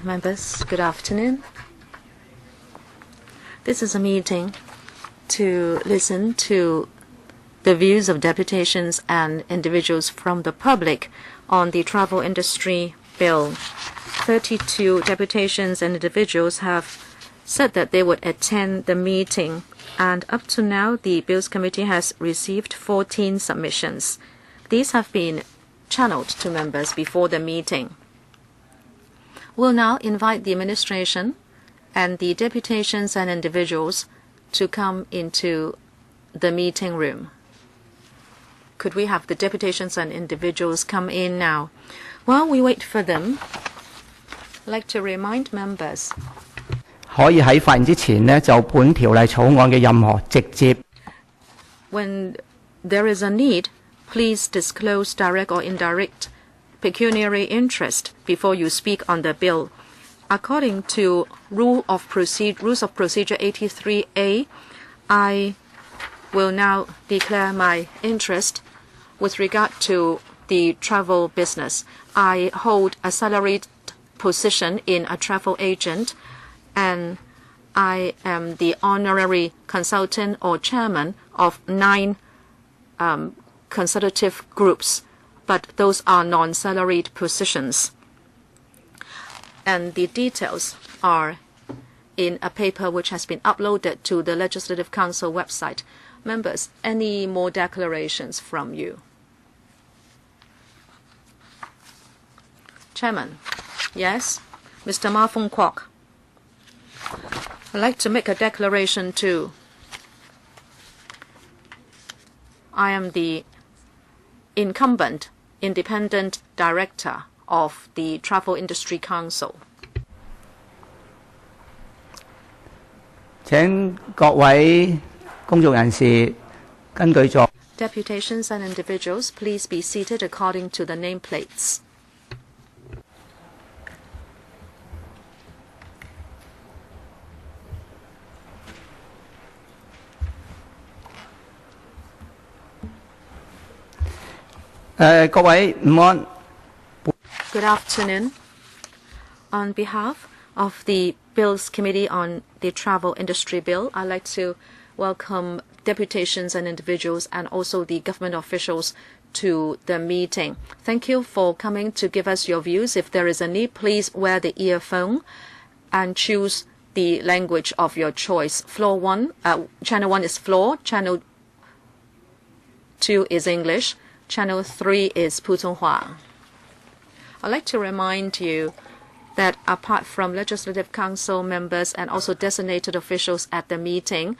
Members, good afternoon. This is a meeting to listen to the views of deputations and individuals from the public on the travel industry bill. 32 deputations and individuals have said that they would attend the meeting, and up to now the Bills Committee has received 14 submissions. These have been channeled to members before the meeting. We'll now invite the administration and the deputations and individuals to come into the meeting room. Could we have the deputations and individuals come in now? While we wait for them, I'd like to remind members 可以喺發言之前呢，就本條例草案嘅任何直接 when there is a need, please disclose direct or indirect pecuniary interest before you speak on the bill. According to Rules of Procedure 83A, I will now declare my interest with regard to the travel business. I hold a salaried position in a travel agent, and I am the honorary consultant or chairman of 9 consultative groups, but those are non-salaried positions. And the details are in a paper which has been uploaded to the Legislative Council website. Members, any more declarations from you? Chairman, yes, Mr. Ma Fung Kwok. I'd like to make a declaration too. I am the incumbent independent director of the Travel Industry Council. 請各位公眾人士根據咗 Deputations and individuals, please be seated according to the nameplates. Good afternoon. On behalf of the Bills Committee on the Travel Industry Bill, I'd like to welcome deputations and individuals and also the government officials to the meeting. Thank you for coming to give us your views. If there is a need, please wear the earphone and choose the language of your choice. Channel 1 is floor, Channel 2 is English, Channel 3 is Putonghua. I'd like to remind you that apart from Legislative Council members and also designated officials at the meeting,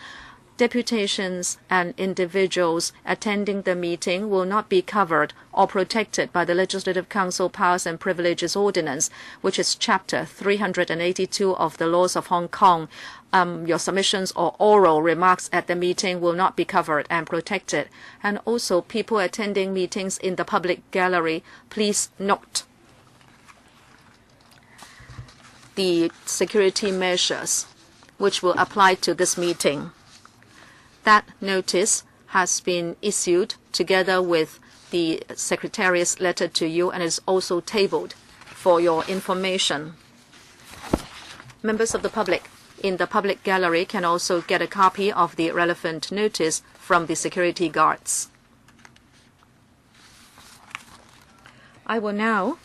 deputations and individuals attending the meeting will not be covered or protected by the Legislative Council Powers and Privileges Ordinance, which is Chapter 382 of the Laws of Hong Kong. Your submissions or oral remarks at the meeting will not be covered and protected. And also, people attending meetings in the public gallery, please note the security measures which will apply to this meeting. That notice has been issued together with the Secretariat's letter to you and is also tabled for your information. Members of the public in the public gallery can also get a copy of the relevant notice from the security guards. I will now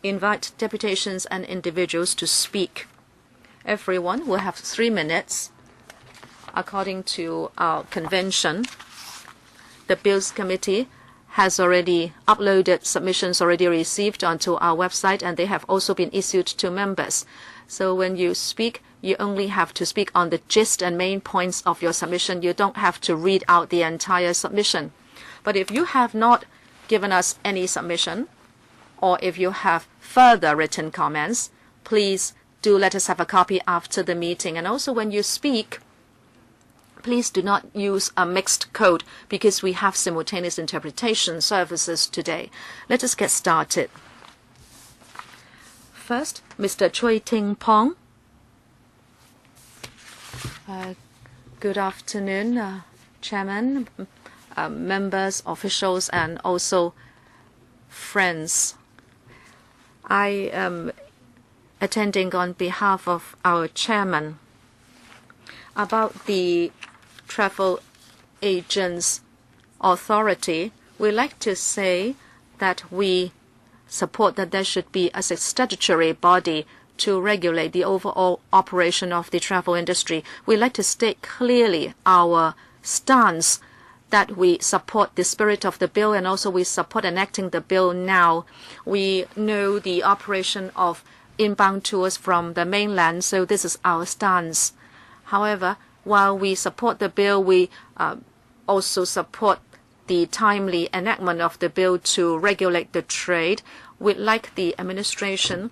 invite deputations and individuals to speak. Everyone will have 3 minutes. According to our convention, the Bills Committee has already uploaded submissions already received onto our website, and they have also been issued to members. So when you speak, you only have to speak on the gist and main points of your submission. You don't have to read out the entire submission. But if you have not given us any submission, or if you have further written comments, please do let us have a copy after the meeting. And also when you speak, please do not use a mixed code because we have simultaneous interpretation services today. Let us get started. First, Mr. Choi Ting Pong. Good afternoon, Chairman, members, officials, and also friends. I am attending on behalf of our chairman. About the travel agents authority, we like to say that we support that there should be a statutory body to regulate the overall operation of the travel industry. We like to state clearly our stance that we support the spirit of the bill, and also we support enacting the bill now. We know the operation of inbound tours from the mainland, so this is our stance. However, while we support the bill, we also support the timely enactment of the bill to regulate the trade. We'd like the administration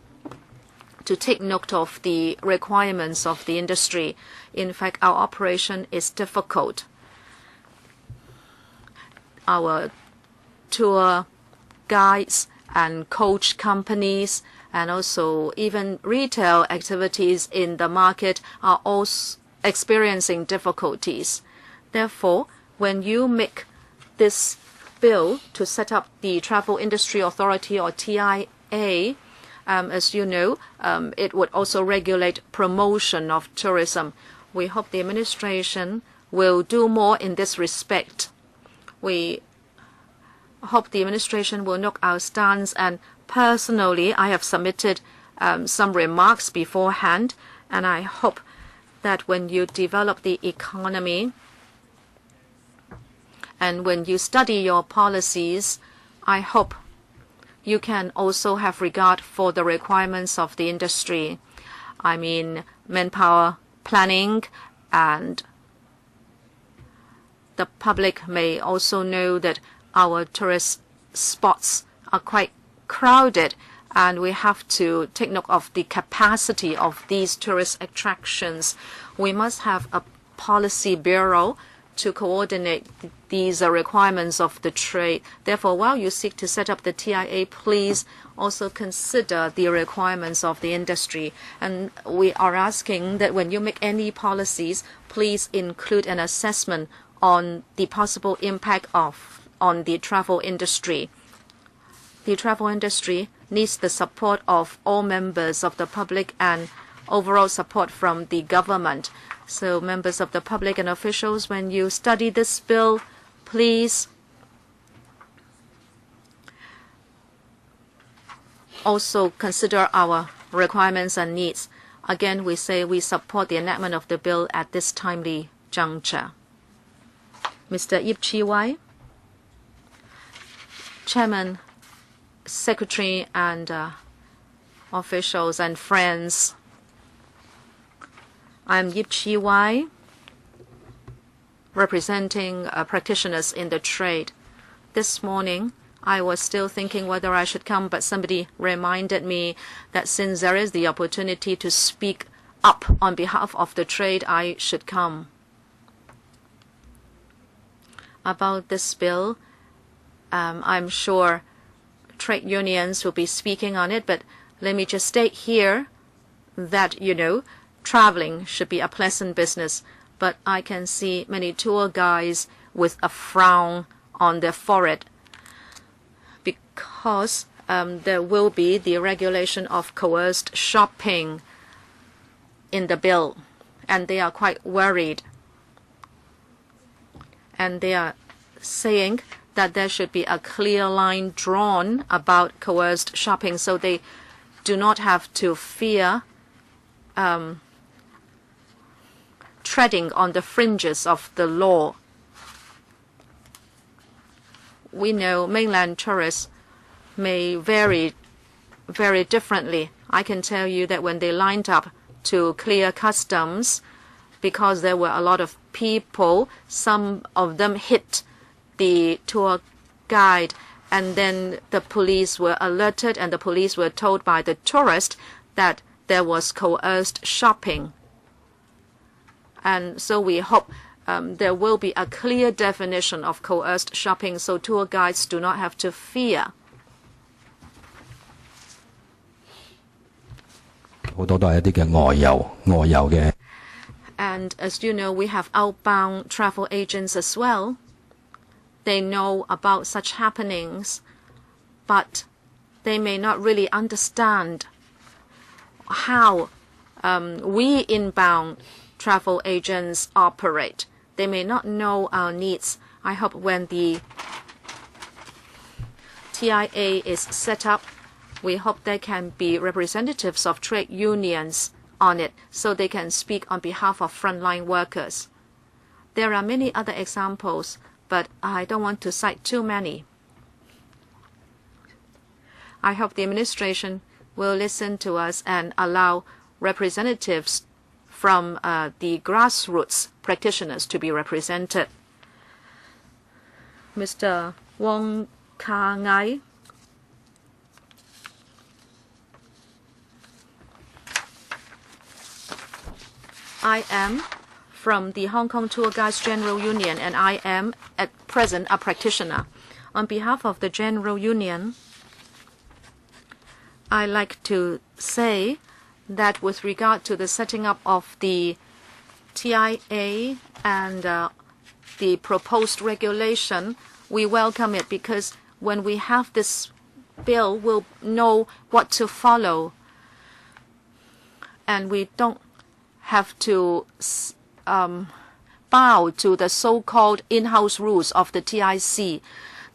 to take note of the requirements of the industry. In fact, our operation is difficult. Our tour guides and coach companies and also even retail activities in the market are also experiencing difficulties. Therefore, when you make this bill to set up the Travel Industry Authority or TIA, as you know, it would also regulate promotion of tourism. We hope the administration will do more in this respect. We hope the administration will note our stance, and personally, I have submitted some remarks beforehand, and I hope that when you develop the economy and when you study your policies, I hope you can also have regard for the requirements of the industry. I mean, manpower planning, and the public may also know that our tourist spots are quite crowded, and we have to take note of the capacity of these tourist attractions. We must have a policy bureau to coordinate these requirements of the trade. Therefore, while you seek to set up the TIA, please also consider the requirements of the industry. And we are asking that when you make any policies, please include an assessment on the possible impact on the travel industry. The travel industry needs the support of all members of the public and overall support from the government. So members of the public and officials, when you study this bill, please also consider our requirements and needs. Again, we say we support the enactment of the bill at this timely juncture. Mr. Yip Chi Wai, Chairman, Secretary, and officials and friends. I'm Yip Chi Wai, representing practitioners in the trade. This morning, I was still thinking whether I should come, but somebody reminded me that since there is the opportunity to speak up on behalf of the trade, I should come. About this bill, I'm sure trade unions will be speaking on it, but let me just state here that, traveling should be a pleasant business. But I can see many tour guides with a frown on their forehead because there will be the regulation of coerced shopping in the bill, and they are quite worried. And they are saying that there should be a clear line drawn about coerced shopping so they do not have to fear treading on the fringes of the law. We know mainland tourists may vary very differently. I can tell you that when they lined up to clear customs, because there were a lot of people, some of them hit the tour guide, and then the police were alerted, and the police were told by the tourist that there was coerced shopping. And so we hope there will be a clear definition of coerced shopping so tour guides do not have to fear. And as you know, we have outbound travel agents as well. They know about such happenings, but they may not really understand how we inbound travel agents operate. They may not know our needs. I hope when the TIA is set up, we hope there can be representatives of trade unions on it so they can speak on behalf of frontline workers. There are many other examples, but I don't want to cite too many. I hope the administration will listen to us and allow representatives from the grassroots practitioners to be represented. Mr. Wong Ka-ngai. I am from the Hong Kong Tour Guides General Union, and I am at present a practitioner. On behalf of the General Union, I like to say that with regard to the setting up of the TIA and the proposed regulation, we welcome it because when we have this bill, we'll know what to follow. And we don't have to bow to the so-called in-house rules of the TIC.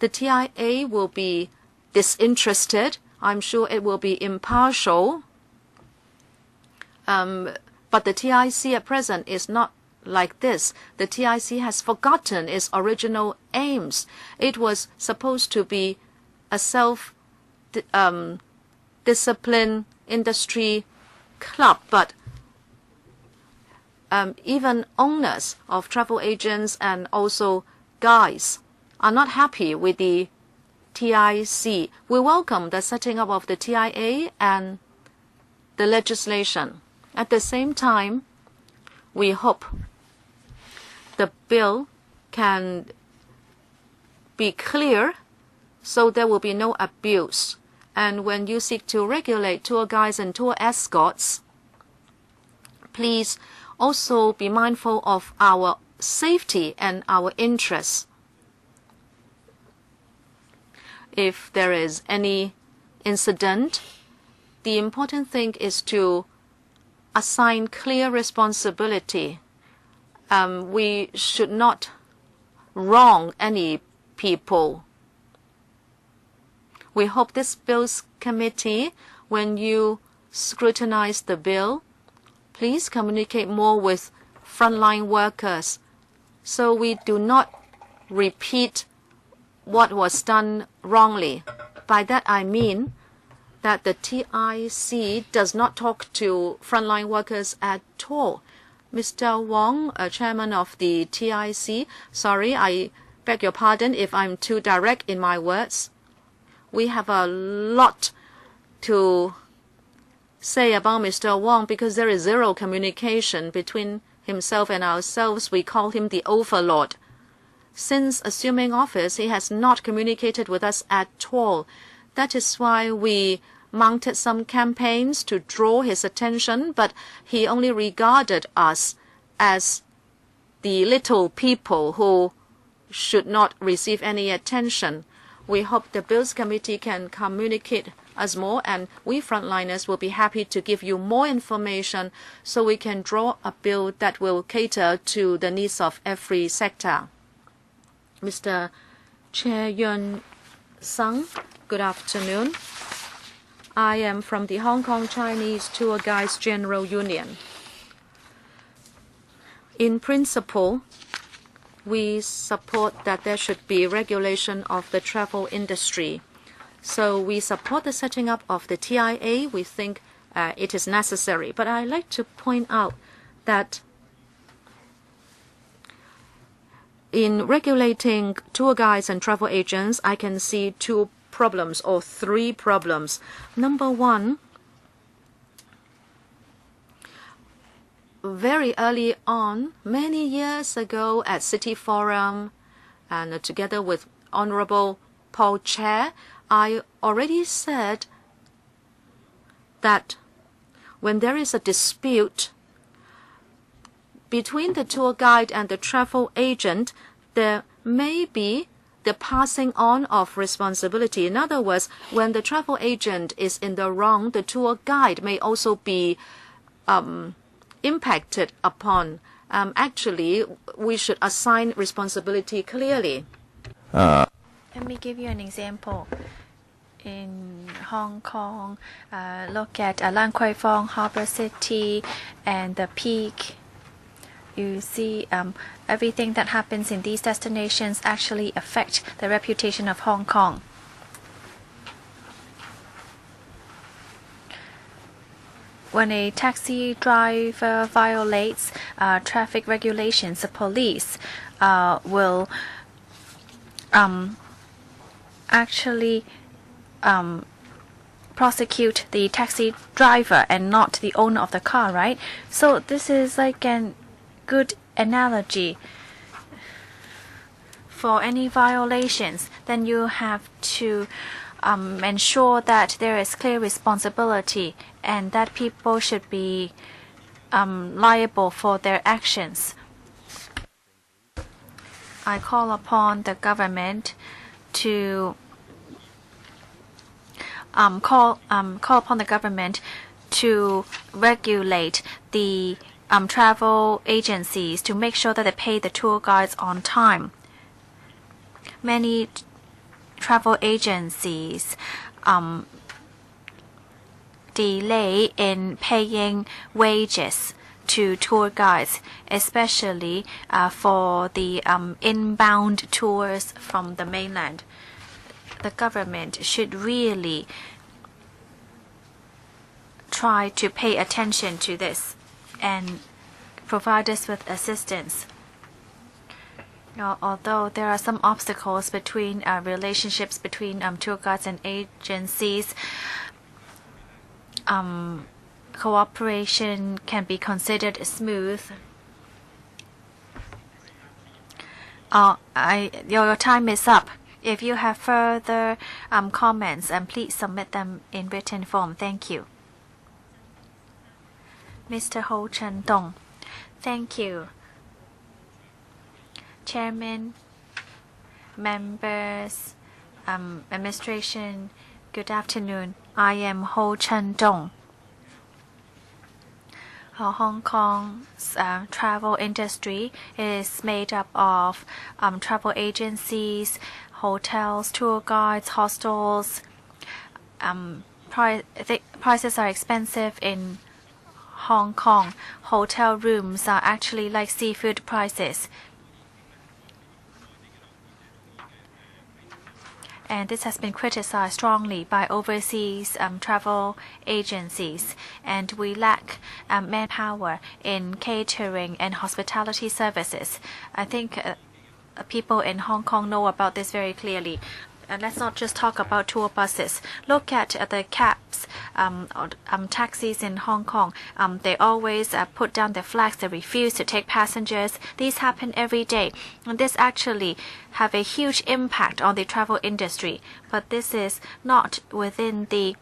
The TIA will be disinterested. I'm sure it will be impartial. But the TIC at present is not like this. The TIC has forgotten its original aims. It was supposed to be a self-disciplined industry club, but even owners of travel agents and also guides are not happy with the TIC. We welcome the setting up of the TIA and the legislation. At the same time, we hope the bill can be clear so there will be no abuse. And when you seek to regulate tour guides and tour escorts, please also be mindful of our safety and our interests. If there is any incident, the important thing is to assign clear responsibility. We should not wrong any people. We hope this Bills Committee, when you scrutinize the bill, please communicate more with frontline workers so we do not repeat what was done wrongly. By that I mean that the TIC does not talk to frontline workers at all. Mr. Wong, chairman of the TIC, sorry, I beg your pardon if I'm too direct in my words. We have a lot to say about Mr. Wong because there is zero communication between himself and ourselves. We call him the overlord. Since assuming office, he has not communicated with us at all. That is why we mounted some campaigns to draw his attention, but he only regarded us as the little people who should not receive any attention. We hope the Bills Committee can communicate us more, and we frontliners will be happy to give you more information so we can draw a bill that will cater to the needs of every sector. Mr. Chae Yun Sung, good afternoon. I am from the Hong Kong Chinese Tour Guides General Union. In principle, we support that there should be regulation of the travel industry. So we support the setting up of the TIA. We think it is necessary. But I'd like to point out that in regulating tour guides and travel agents, I can see two problems or three problems. Number one, very early on, many years ago at City Forum and together with Honorable Paul Chair, I already said that when there is a dispute between the tour guide and the travel agent, there may be the passing on of responsibility. In other words, when the travel agent is in the wrong, the tour guide may also be impacted upon. Actually, we should assign responsibility clearly. Let me give you an example. In Hong Kong, look at Lan Kwai Fong, Harbour City, and the Peak. You see, everything that happens in these destinations actually affect the reputation of Hong Kong. When a taxi driver violates traffic regulations, the police will actually prosecute the taxi driver and not the owner of the car, right? So this is like a good analogy. For any violations, then you have to ensure that there is clear responsibility and that people should be liable for their actions. I call upon the government to call upon the government to regulate the travel agencies to make sure that they pay the tour guides on time. Many travel agencies delay in paying wages to tour guides, especially for the inbound tours from the mainland. The government should really try to pay attention to this and provide us with assistance. Although there are some obstacles between relationships between tour guides and agencies, cooperation can be considered smooth. Your time is up. If you have further comments, please submit them in written form. Thank you. Mr. Ho Chen Dong. Thank you. Chairman, members, administration, good afternoon. I am Ho Chen Dong. Hong Kong's travel industry is made up of travel agencies, hotels, tour guides, hostels. Prices are expensive in Hong Kong. Hotel rooms are actually like seafood prices. And this has been criticized strongly by overseas travel agencies. And we lack manpower in catering and hospitality services. I think people in Hong Kong know about this very clearly. And let's not just talk about tour buses. Look at the cabs, taxis in Hong Kong. They always put down their flags. They refuse to take passengers. These happen every day. And this actually have a huge impact on the travel industry. But this is not within the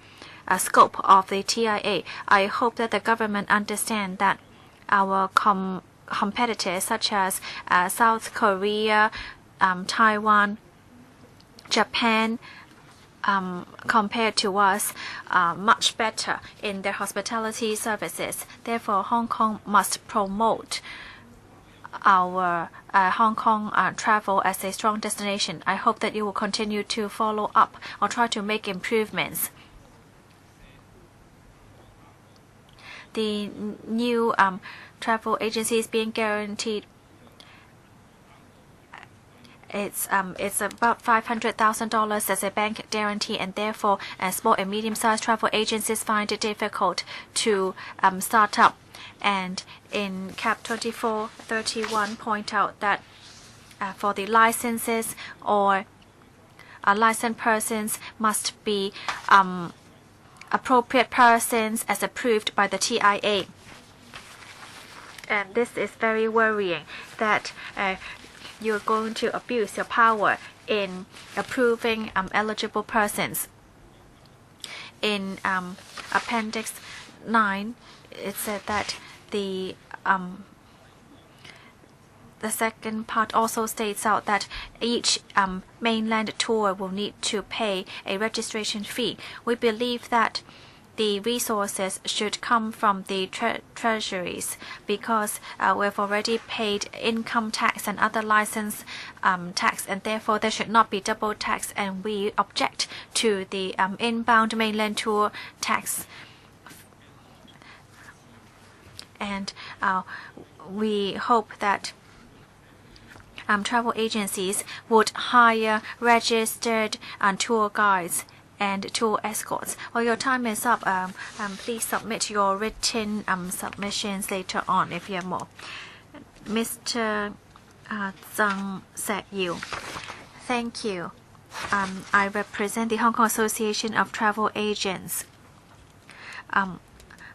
scope of the TIA. I hope that the government understand that our competitors such as South Korea, Taiwan, Japan, compared to us, much better in their hospitality services. Therefore, Hong Kong must promote our Hong Kong travel as a strong destination. I hope that you will continue to follow up or try to make improvements. The new travel agencies being guaranteed, it's about $500,000 as a bank guarantee, and therefore small and medium-sized travel agencies find it difficult to start up. And in CAP 2431 point out that for the licenses or licensed persons must be appropriate persons as approved by the TIA. And this is very worrying that you're going to abuse your power in approving eligible persons. In Appendix 9, it said that the the second part also states out that each mainland tour will need to pay a registration fee. We believe that the resources should come from the treasuries because we've already paid income tax and other license tax, and therefore there should not be double tax, and we object to the inbound mainland tour tax. And we hope that travel agencies would hire registered tour guides and tour escorts. Well, your time is up. Please submit your written submissions later on if you have more. Mr. Zhang Sak-yu. Thank you. I represent the Hong Kong Association of Travel Agents.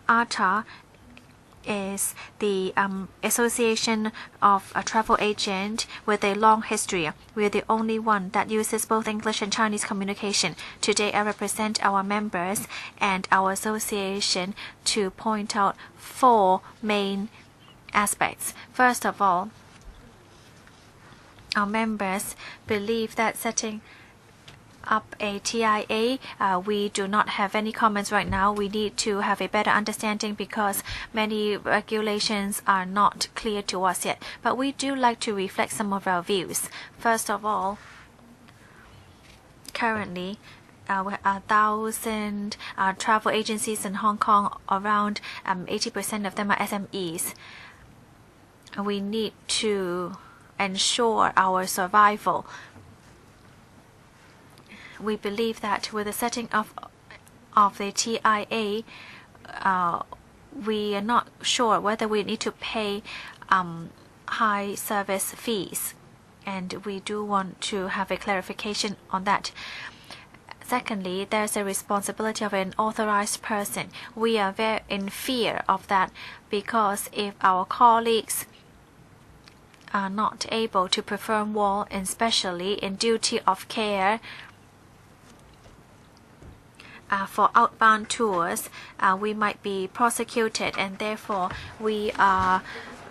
ATA is the association of a travel agent with a long history. We are the only one that uses both English and Chinese communication. Today I represent our members and our association to point out 4 main aspects. First of all, our members believe that setting up a TIA, we do not have any comments right now. We need to have a better understanding because many regulations are not clear to us yet. But we do like to reflect some of our views. First of all, currently, we have 1,000 travel agencies in Hong Kong. Around 80% of them are SMEs. We need to ensure our survival. We believe that with the setting of the TIA, we are not sure whether we need to pay high service fees, and we do want to have a clarification on that. Secondly, there's a responsibility of an authorized person. We are very in fear of that because if our colleagues are not able to perform well, especially in duty of care, for outbound tours, we might be prosecuted, and therefore we are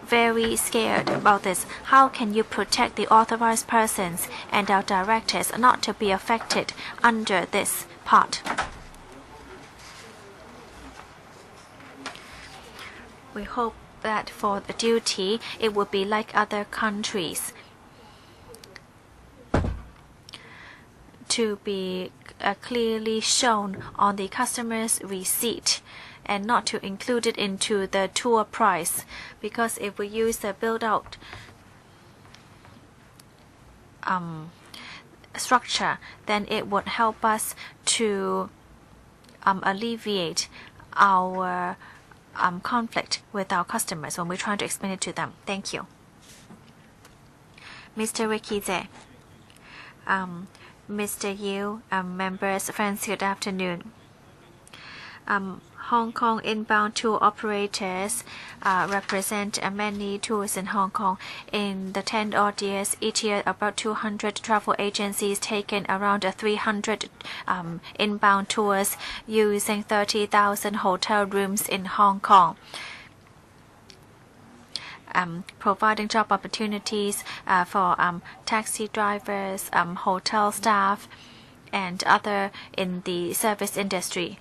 very scared about this. How can you protect the authorized persons and our directors not to be affected under this part? We hope that for the duty, it will be like other countries, to be clearly shown on the customer's receipt and not to include it into the tour price, because if we use the build-out structure, then it would help us to alleviate our conflict with our customers when we're trying to explain it to them. Thank you. Mr. Ricky Zhe. Mr. Yu, members, friends, good afternoon. Hong Kong inbound tour operators represent many tours in Hong Kong. In the 10 odd years, each year about 200 travel agencies taken around 300 inbound tours using 30,000 hotel rooms in Hong Kong. Providing job opportunities for taxi drivers, hotel staff, and other in the service industry.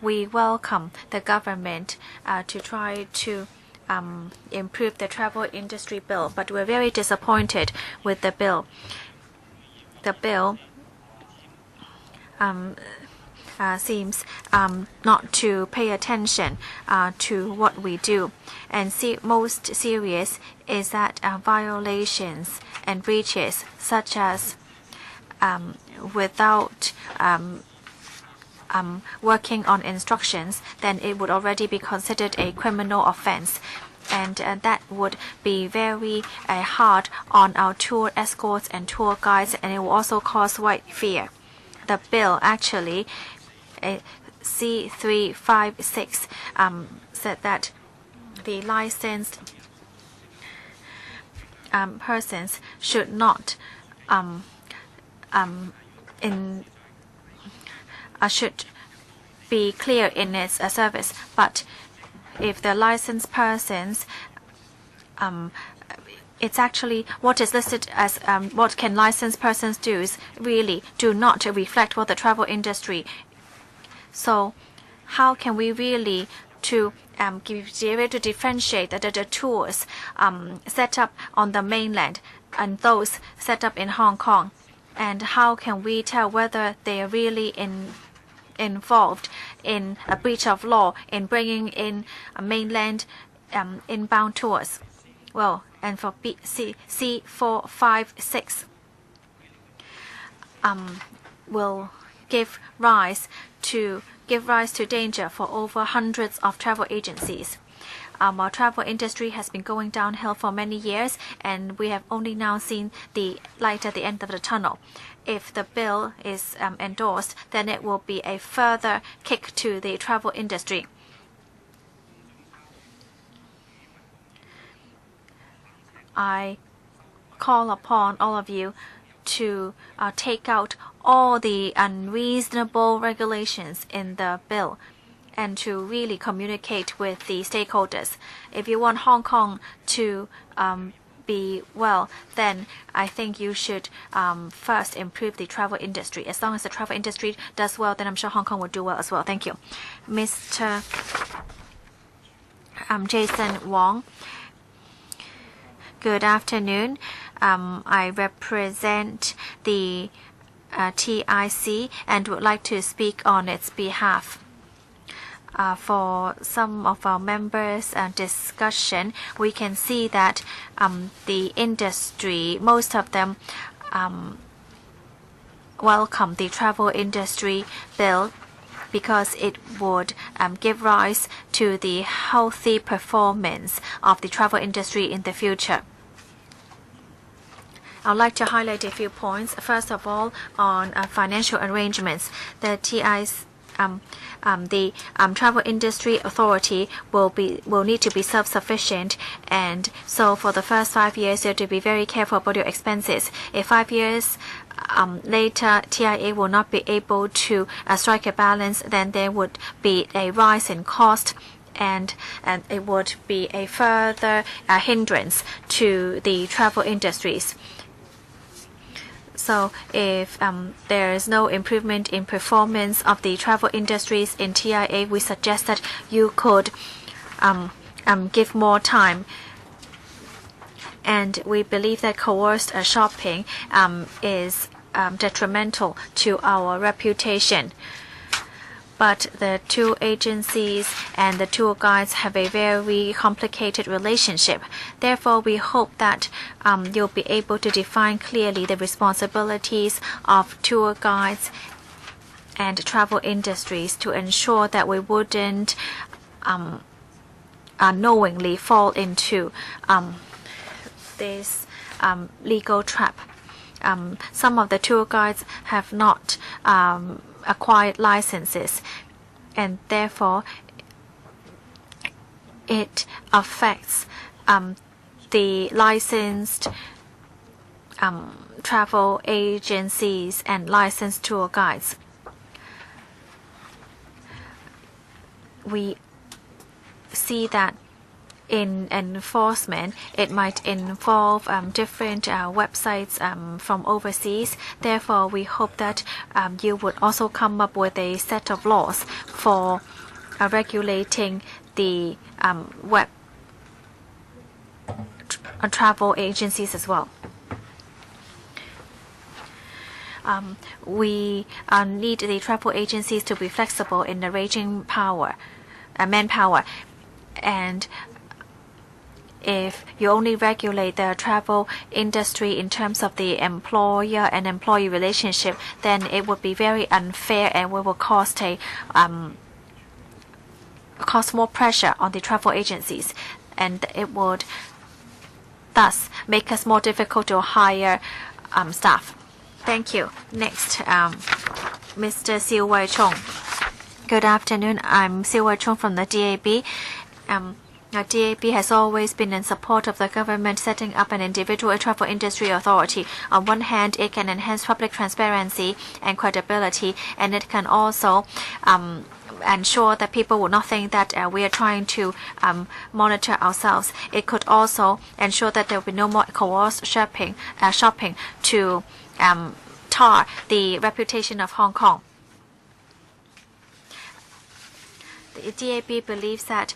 We welcome the government to try to improve the travel industry bill, but we're very disappointed with the bill. The bill seems not to pay attention to what we do. And most serious is that violations and breaches, such as without working on instructions, then it would already be considered a criminal offense. And that would be very hard on our tour escorts and tour guides, and it will also cause wide fear. The bill actually, C356, said that the licensed persons should not should be clear in its service. But if the licensed persons it's actually what is listed as what can licensed persons do is really do not reflect what the travel industry. So how can we really to be able to differentiate the tours set up on the mainland and those set up in Hong Kong? And how can we tell whether they are really involved in a breach of law in bringing in a mainland inbound tours? Well, and for C456 will give rise to danger for over hundreds of travel agencies. Our travel industry has been going downhill for many years, and we have only now seen the light at the end of the tunnel. If the bill is endorsed, then it will be a further kick to the travel industry. I call upon all of you to take out all the unreasonable regulations in the bill and to really communicate with the stakeholders. If you want Hong Kong to be well, then I think you should first improve the travel industry. As long as the travel industry does well, then I'm sure Hong Kong will do well as well. Thank you. Mr. Jason Wong. Good afternoon. I represent the TIC and would like to speak on its behalf. For some of our members' discussion, we can see that the industry, most of them welcome the travel industry bill because it would give rise to the healthy performance of the travel industry in the future. I'd like to highlight a few points. First of all, on financial arrangements, the Travel Industry Authority will need to be self-sufficient, and so for the first 5 years you have to be very careful about your expenses. If 5 years later TIA will not be able to strike a balance, then there would be a rise in cost, and it would be a further hindrance to the travel industries. So if there is no improvement in performance of the travel industries in TIA, we suggest that you could give more time. And we believe that coerced shopping is detrimental to our reputation. But the two agencies and the tour guides have a very complicated relationship. Therefore, we hope that you'll be able to define clearly the responsibilities of tour guides and travel industries to ensure that we wouldn't unknowingly fall into this legal trap. Some of the tour guides have not acquired licenses, and therefore it affects the licensed travel agencies and licensed tour guides. We see that in enforcement, it might involve different websites from overseas. Therefore, we hope that you would also come up with a set of laws for regulating the web travel agencies as well. We need the travel agencies to be flexible in arranging manpower, and if you only regulate the travel industry in terms of the employer and employee relationship, then it would be very unfair and will cause more pressure on the travel agencies, and it would thus make us more difficult to hire staff. Thank you. Next, Mr. Siu Wei Chung. Good afternoon. I'm Siu Wei Chung from the DAB. DAB has always been in support of the government setting up an individual travel industry authority. On one hand, it can enhance public transparency and credibility, and it can also ensure that people will not think that we are trying to monitor ourselves. It could also ensure that there will be no more coerced shopping to tar the reputation of Hong Kong. The DAB believes that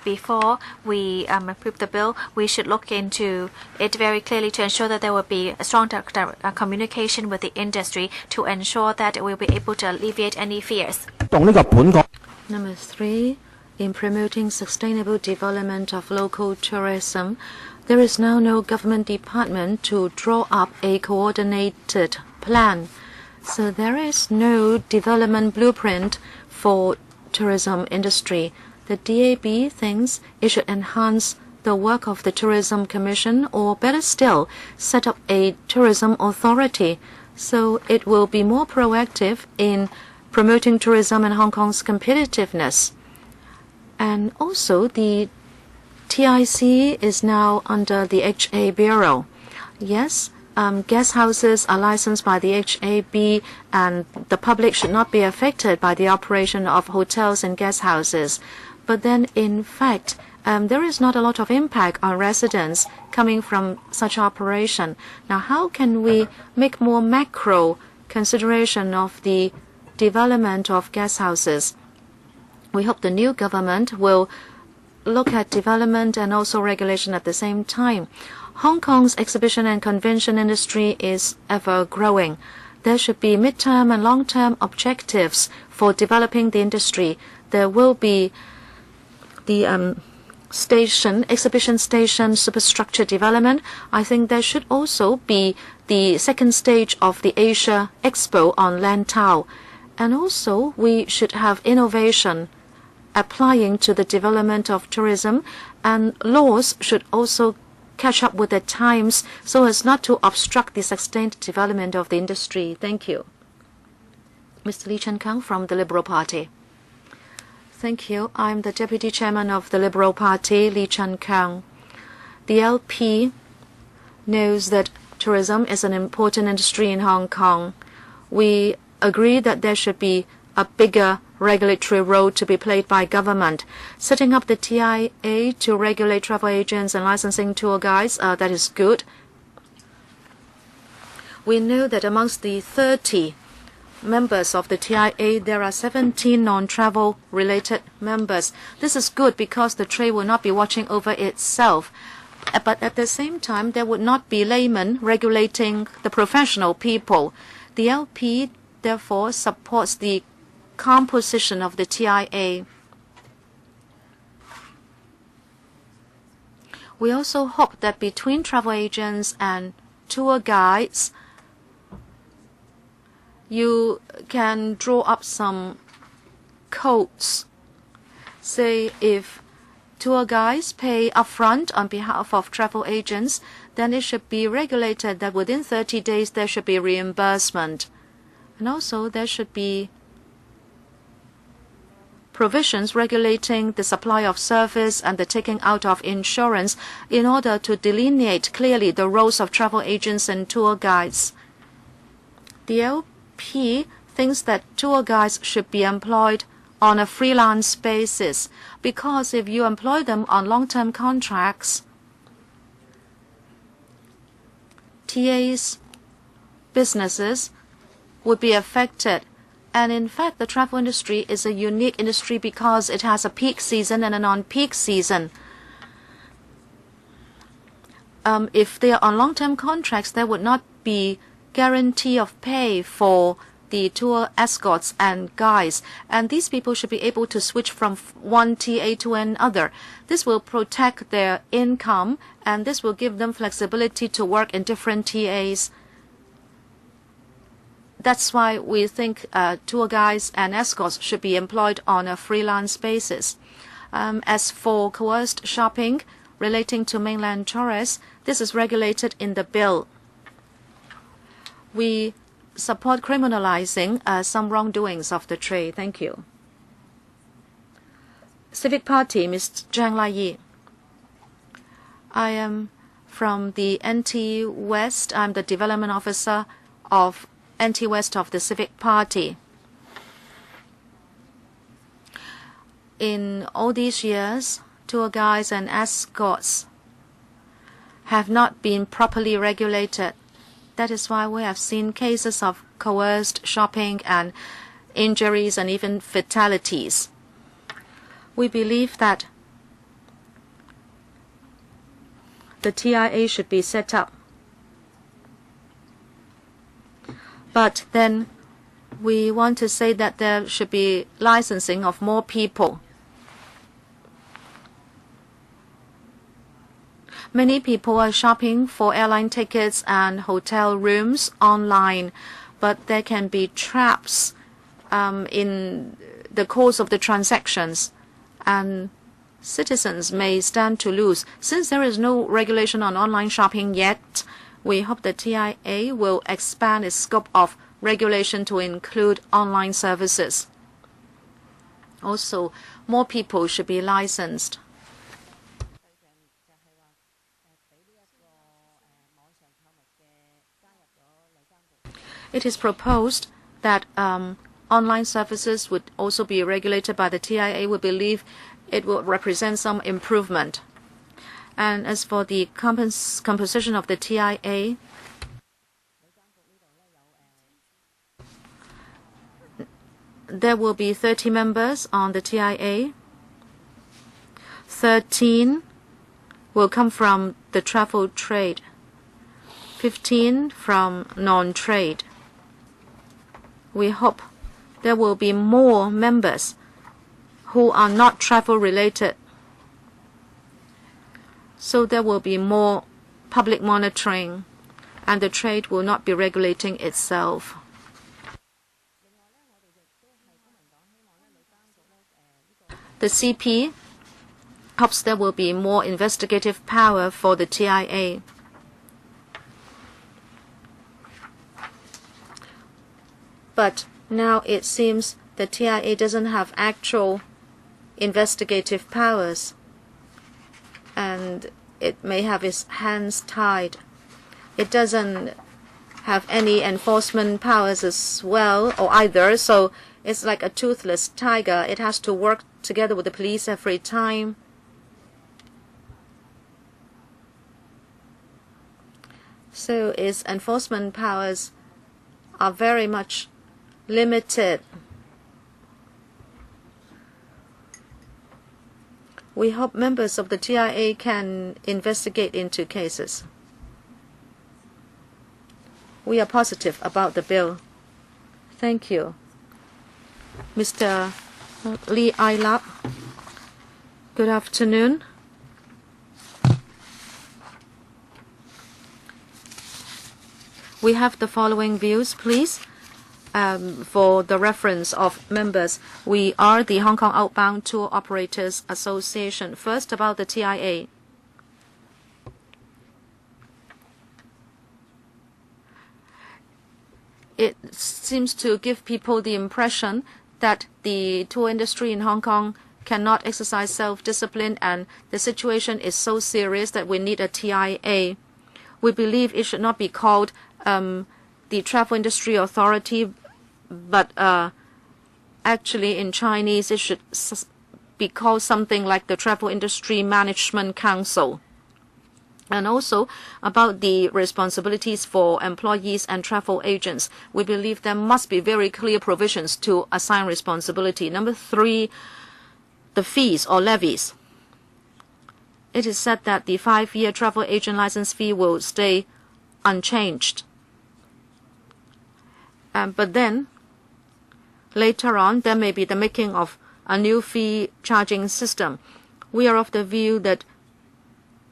before we approve the bill, we should look into it very clearly to ensure that there will be a strong communication with the industry to ensure that we will be able to alleviate any fears. Number 3, in promoting sustainable development of local tourism, there is now no government department to draw up a coordinated plan. So there is no development blueprint for tourism industry. The DAB thinks it should enhance the work of the Tourism Commission, or better still, set up a tourism authority so it will be more proactive in promoting tourism and Hong Kong's competitiveness. And also the TIC is now under the HA Bureau. Yes, guest houses are licensed by the HAB, and the public should not be affected by the operation of hotels and guest houses. But then, in fact, there is not a lot of impact on residents coming from such operation. Now, how can we make more macro consideration of the development of guest houses? We hope the new government will look at development and also regulation at the same time. Hong Kong's exhibition and convention industry is ever growing. There should be mid-term and long-term objectives for developing the industry. There will be the exhibition station superstructure development. I think there should also be the second stage of the Asia Expo on Lantau. And also we should have innovation applying to the development of tourism, and laws should also catch up with the times so as not to obstruct the sustained development of the industry. Thank you. Mr. Lee Chen-kang from the Liberal Party. Thank you. I'm the Deputy Chairman of the Liberal Party, Lee Chen-kang. The LP knows that tourism is an important industry in Hong Kong. We agree that there should be a bigger regulatory role to be played by government. Setting up the TIA to regulate travel agents and licensing tour guides, that is good. We know that amongst the 30 members of the TIA, there are 17 non-travel related members. This is good because the trade will not be watching over itself. But at the same time, there would not be laymen regulating the professional people. The LP therefore supports the composition of the TIA. We also hope that between travel agents and tour guides, you can draw up some codes. Say if tour guides pay upfront on behalf of travel agents, then it should be regulated that within 30 days there should be reimbursement. And also there should be provisions regulating the supply of service and the taking out of insurance in order to delineate clearly the roles of travel agents and tour guides. The LP thinks that tour guides should be employed on a freelance basis, because if you employ them on long-term contracts, TA's businesses would be affected. And in fact, the travel industry is a unique industry because it has a peak season and a non-peak season. If they are on long-term contracts, there would not be guarantee of pay for the tour escorts and guides. And these people should be able to switch from one TA to another. This will protect their income, and this will give them flexibility to work in different TAs. That's why we think tour guides and escorts should be employed on a freelance basis. As for coerced shopping relating to mainland tourists, this is regulated in the bill. We support criminalizing some wrongdoings of the trade. Thank you. Civic Party, Ms. Zhang Lai. I am from the NT West. I'm the development officer of NT West of the Civic Party. in all these years, tour guides and escorts have not been properly regulated. That is why we have seen cases of coerced shopping and injuries and even fatalities. We believe that the TIA should be set up. But then we want to say that there should be licensing of more people. Many people are shopping for airline tickets and hotel rooms online, but there can be traps in the course of the transactions, and citizens may stand to lose. Since there is no regulation on online shopping yet, we hope the TIA will expand its scope of regulation to include online services. Also, more people should be licensed. It is proposed that online services would also be regulated by the TIA. We believe it will represent some improvement. And as for the composition of the TIA, there will be 30 members on the TIA. 13 will come from the travel trade, 15 from non-trade. We hope there will be more members who are not travel related, so there will be more public monitoring and the trade will not be regulating itself. The CP hopes there will be more investigative power for the TIA. But now it seems the TIA doesn't have actual investigative powers, and it may have its hands tied. It doesn't have any enforcement powers as well, or either, so it's like a toothless tiger. It has to work together with the police every time. So its enforcement powers are very much limited. We hope members of the TIA can investigate into cases. We are positive about the bill. Thank you. Mr. Lee Ailap, good afternoon. We have the following views, please. For the reference of members, we are the Hong Kong Outbound Tour Operators Association. First, about the TIA. It seems to give people the impression that the tour industry in Hong Kong cannot exercise self-discipline, and the situation is so serious that we need a TIA. We believe it should not be called the Travel Industry Authority, but actually in Chinese it should be called something like the Travel Industry Management Council. And also about the responsibilities for employees and travel agents. We believe there must be very clear provisions to assign responsibility. Number 3, the fees or levies. It is said that the 5-year travel agent license fee will stay unchanged. But then, later on, there may be the making of a new fee charging system. We are of the view that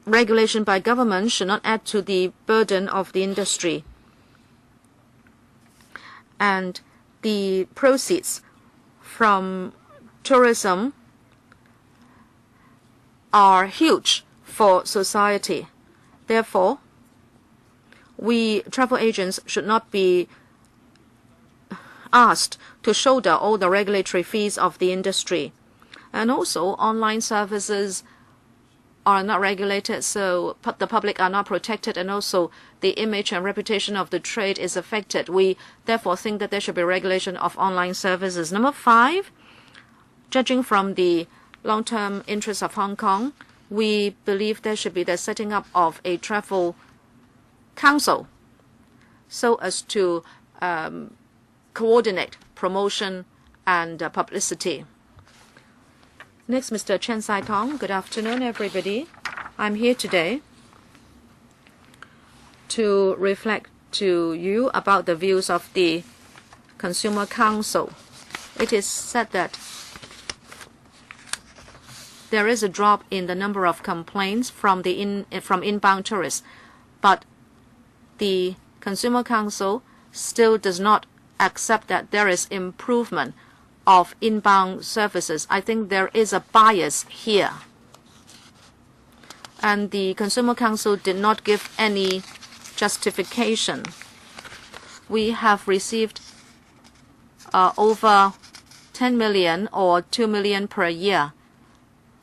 regulation by government should not add to the burden of the industry. And the proceeds from tourism are huge for society. Therefore, we travel agents should not be asked to shoulder all the regulatory fees of the industry. And also, online services are not regulated, so the public are not protected, and also the image and reputation of the trade is affected. We therefore think that there should be regulation of online services. Number 5, judging from the long-term interests of Hong Kong, we believe there should be the setting up of a travel council so as to coordinate promotion and publicity. Next, Mr. Chen Sai-tong. Good afternoon, everybody. I'm here today to reflect to you about the views of the Consumer Council. It is said that there is a drop in the number of complaints from inbound tourists, but the Consumer Council still does not accept that there is improvement of inbound services. I think there is a bias here. And the Consumer Council did not give any justification. We have received over 10 million or 2 million per year.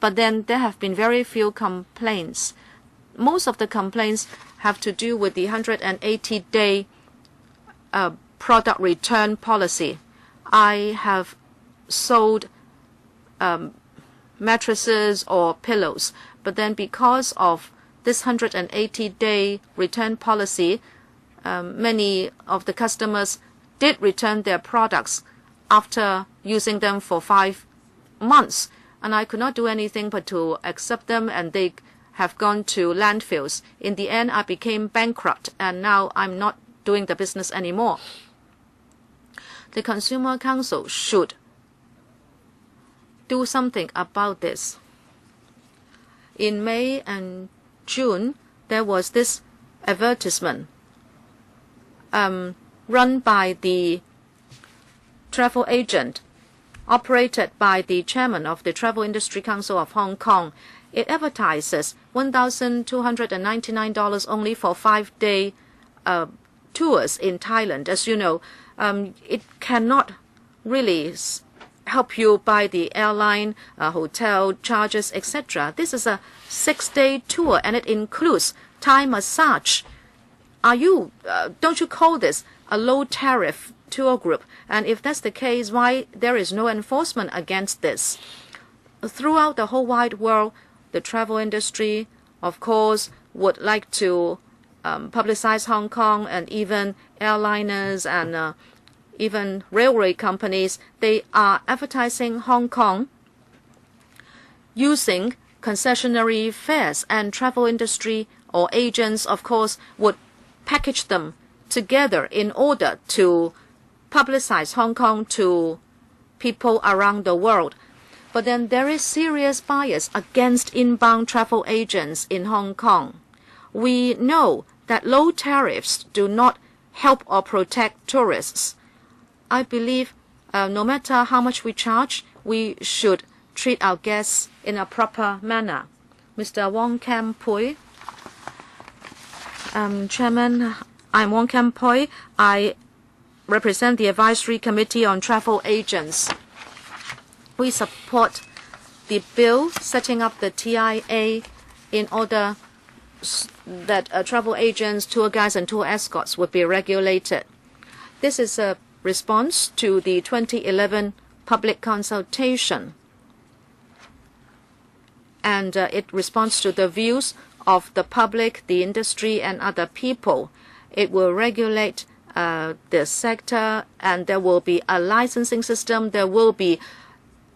But then there have been very few complaints. Most of the complaints have to do with the 180-day product return policy. I have sold mattresses or pillows, but then because of this 180-day return policy, many of the customers did return their products after using them for 5 months. And I could not do anything but to accept them, and they have gone to landfills. In the end, I became bankrupt, and now I'm not doing the business anymore. The Consumer Council should do something about this. In May and June, there was this advertisement run by the travel agent, operated by the chairman of the Travel Industry Council of Hong Kong. It advertises $1,299 only for 5-day tours in Thailand. As you know, it cannot really help you buy the airline, hotel charges, etc. This is a 6-day tour, and it includes Thai massage. Don't you call this a low tariff tour group? And if that's the case, why there is no enforcement against this? Throughout the whole wide world, the travel industry, of course, would like to publicize Hong Kong, and even airliners and even railway companies, they are advertising Hong Kong using concessionary fares, and travel industry or agents, of course, would package them together in order to publicize Hong Kong to people around the world. But then there is serious bias against inbound travel agents in Hong Kong. We know that low tariffs do not help or protect tourists. I believe no matter how much we charge, we should treat our guests in a proper manner. Mr. Wong Kam Pui. Chairman, I'm Wong Kam Pui. I represent the Advisory Committee on Travel Agents. We support the bill setting up the TIA in order that travel agents, tour guides, and tour escorts would be regulated. This is a response to the 2011 public consultation, and it responds to the views of the public, the industry, and other people. It will regulate the sector, and there will be a licensing system, there will be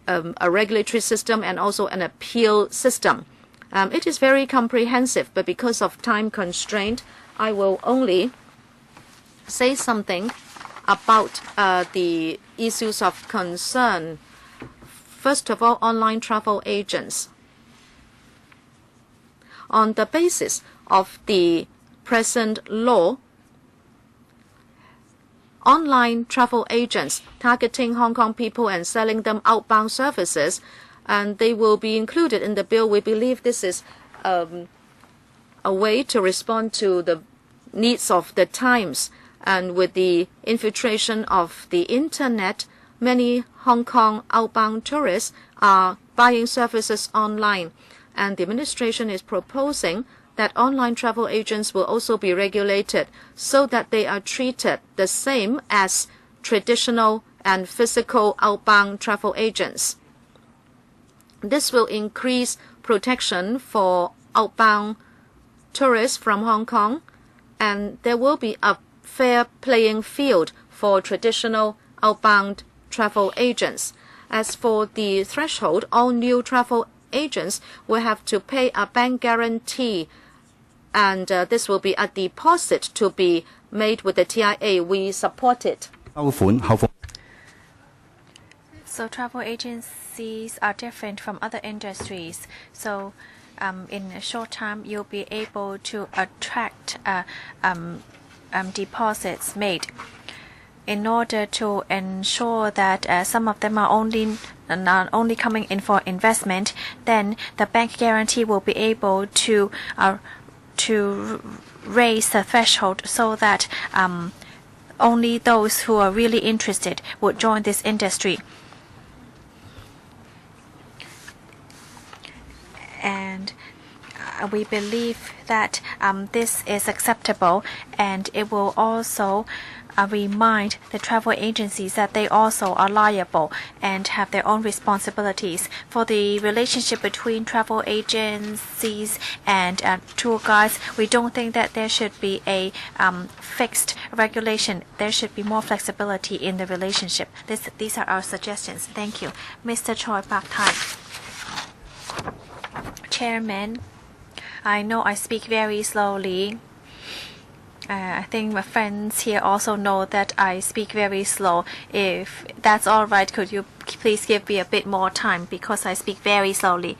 a regulatory system, and also an appeal system. It is very comprehensive, but because of time constraint, I will only say something about the issues of concern. First of all, online travel agents. On the basis of the present law, online travel agents targeting Hong Kong people and selling them outbound services, and they will be included in the bill. We believe this is a way to respond to the needs of the times. And with the infiltration of the internet, many Hong Kong outbound tourists are buying services online. And the administration is proposing that online travel agents will also be regulated so that they are treated the same as traditional and physical outbound travel agents. This will increase protection for outbound tourists from Hong Kong, and there will be a fair playing field for traditional outbound travel agents. As for the threshold, all new travel agents will have to pay a bank guarantee, and this will be a deposit to be made with the TIA. We support it. So travel agencies are different from other industries. So in a short time, you'll be able to attract deposits made. In order to ensure that some of them are not only coming in for investment, then the bank guarantee will be able to raise the threshold so that only those who are really interested would join this industry. And we believe that this is acceptable, and it will also remind the travel agencies that they also are liable and have their own responsibilities. For the relationship between travel agencies and tour guides, we don't think that there should be a fixed regulation. There should be more flexibility in the relationship. These are our suggestions. Thank you. Mr. Choi Pak Thai. Chairman, I know I speak very slowly. I think my friends here also know that I speak very slow. If that's all right, could you please give me a bit more time because I speak very slowly.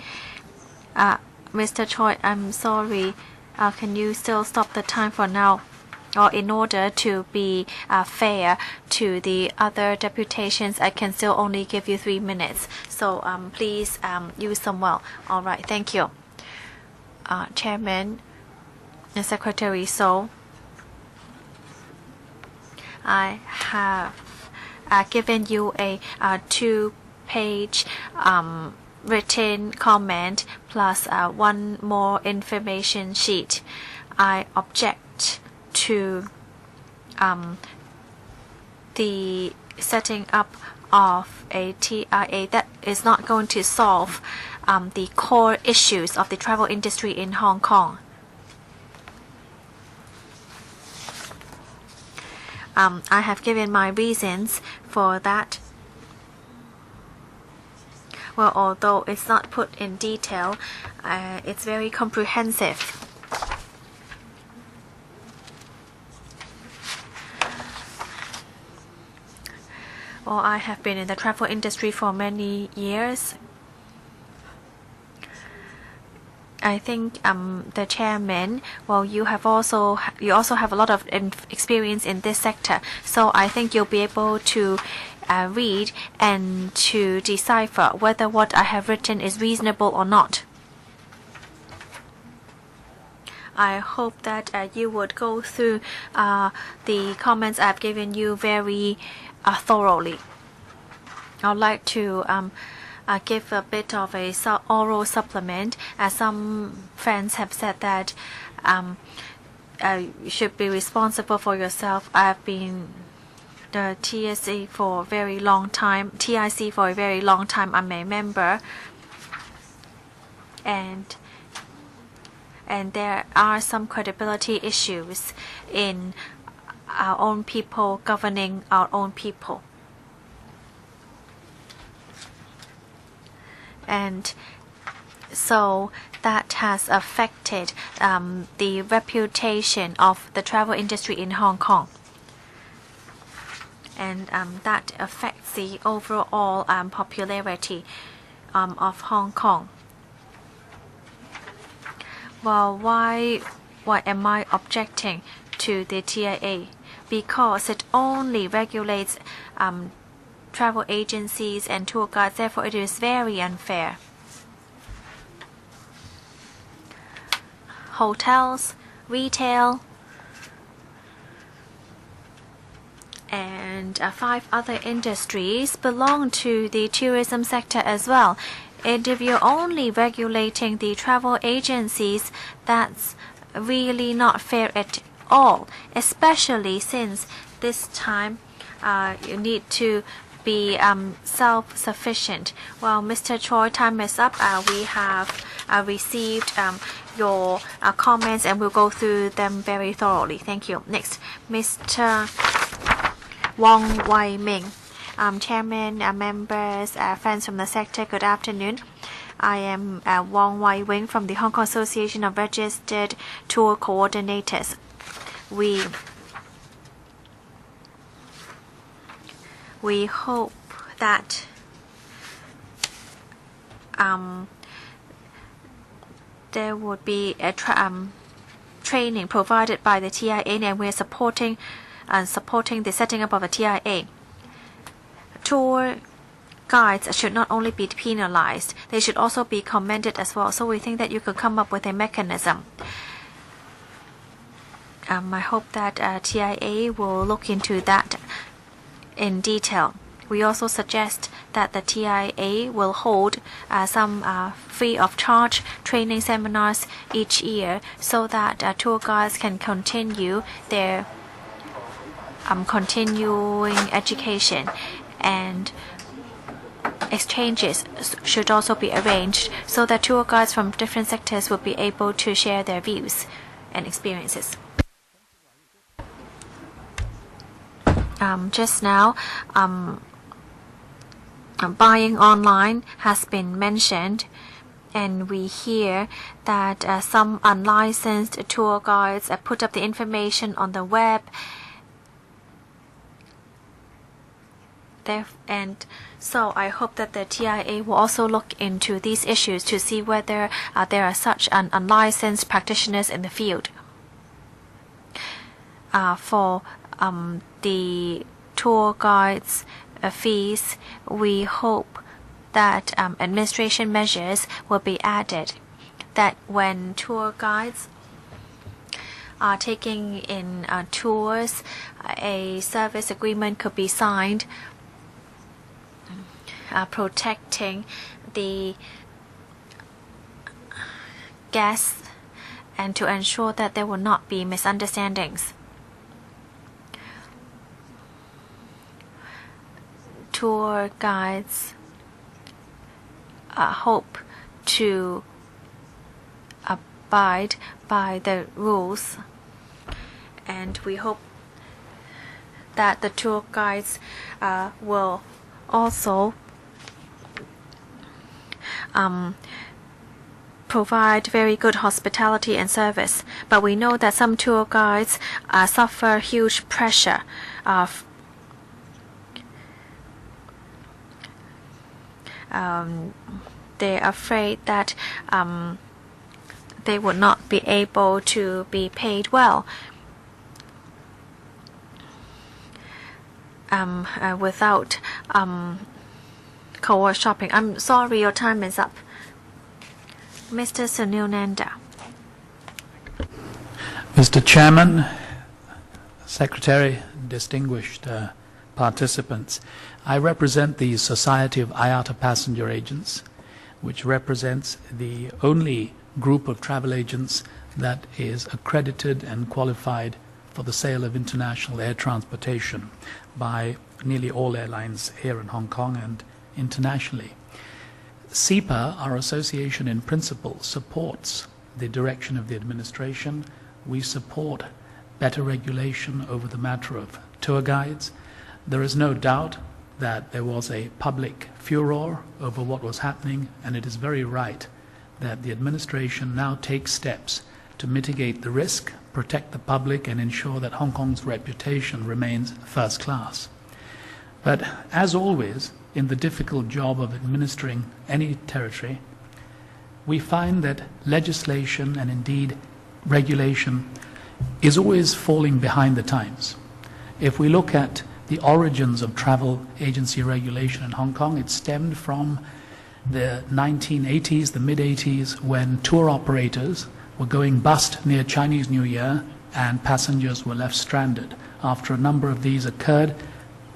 Mr. Choi, I'm sorry. Can you still stop the time for now? Or in order to be fair to the other deputations, I can still only give you 3 minutes. So please use them well. All right, thank you. Chairman and Secretary So, I have given you a 2-page written comment plus 1 more information sheet. I object to the setting up of a TIA that is not going to solve the core issues of the travel industry in Hong Kong. I have given my reasons for that. Well, although it's not put in detail, it's very comprehensive. Well, I have been in the travel industry for many years. I think the chairman, well, you also have a lot of experience in this sector, so I think you'll be able to read and to decipher whether what I have written is reasonable or not. I hope that you would go through the comments I've given you very thoroughly. I'd like to give a bit of a oral supplement, as some friends have said that you should be responsible for yourself. I have been the TIC for a very long time. I'm a member, and there are some credibility issues in our own people governing our own people. And so that has affected the reputation of the travel industry in Hong Kong. And that affects the overall popularity of Hong Kong. Well, why am I objecting to the TIA? Because it only regulates travel agencies and tour guides, therefore it is very unfair. Hotels, retail, and 5 other industries belong to the tourism sector as well. And if you're only regulating the travel agencies, that's really not fair at all, especially since this time you need to be self-sufficient. Well, Mr. Choi, time is up. We have received your comments and we'll go through them very thoroughly. Thank you. Next, Mr. Wong Wai Ming. Chairman, members, friends from the sector, good afternoon. I am Wong Wai Wing from the Hong Kong Association of Registered Tour Coordinators. We hope that there would be a training provided by the TIA, and we're supporting the setting up of a TIA. Tour guides should not only be penalized, they should also be commended as well. So we think that you could come up with a mechanism. I hope that TIA will look into that in detail. We also suggest that the TIA will hold some free of charge training seminars each year so that tour guides can continue their continuing education, and exchanges should also be arranged so that tour guides from different sectors will be able to share their views and experiences. Just now, buying online has been mentioned, and we hear that some unlicensed tour guides put up the information on the web, and so I hope that the TIA will also look into these issues to see whether there are such unlicensed practitioners in the field. For the tour guides' fees, we hope that administration measures will be added, that when tour guides are taking in tours, a service agreement could be signed protecting the guests and to ensure that there will not be misunderstandings. Tour guides hope to abide by the rules, and we hope that the tour guides will also provide very good hospitality and service. But we know that some tour guides suffer huge pressure they're afraid that they would not be able to be paid well without co-op shopping. I'm sorry, your time is up. Mr. Sunil Nanda. Mr. Chairman, Secretary, distinguished participants, I represent the Society of IATA Passenger Agents, which represents the only group of travel agents that is accredited and qualified for the sale of international air transportation by nearly all airlines here in Hong Kong and internationally. SIPA, our association in principle, supports the direction of the administration. We support better regulation over the matter of tour guides. There is no doubt that there was a public furor over what was happening, and it is very right that the administration now takes steps to mitigate the risk, protect the public, and ensure that Hong Kong's reputation remains first class. But as always, in the difficult job of administering any territory, we find that legislation and indeed regulation is always falling behind the times. If we look at the origins of travel agency regulation in Hong Kong, it stemmed from the 1980s, the mid-80s, when tour operators were going bust near Chinese New Year and passengers were left stranded. After a number of these occurred,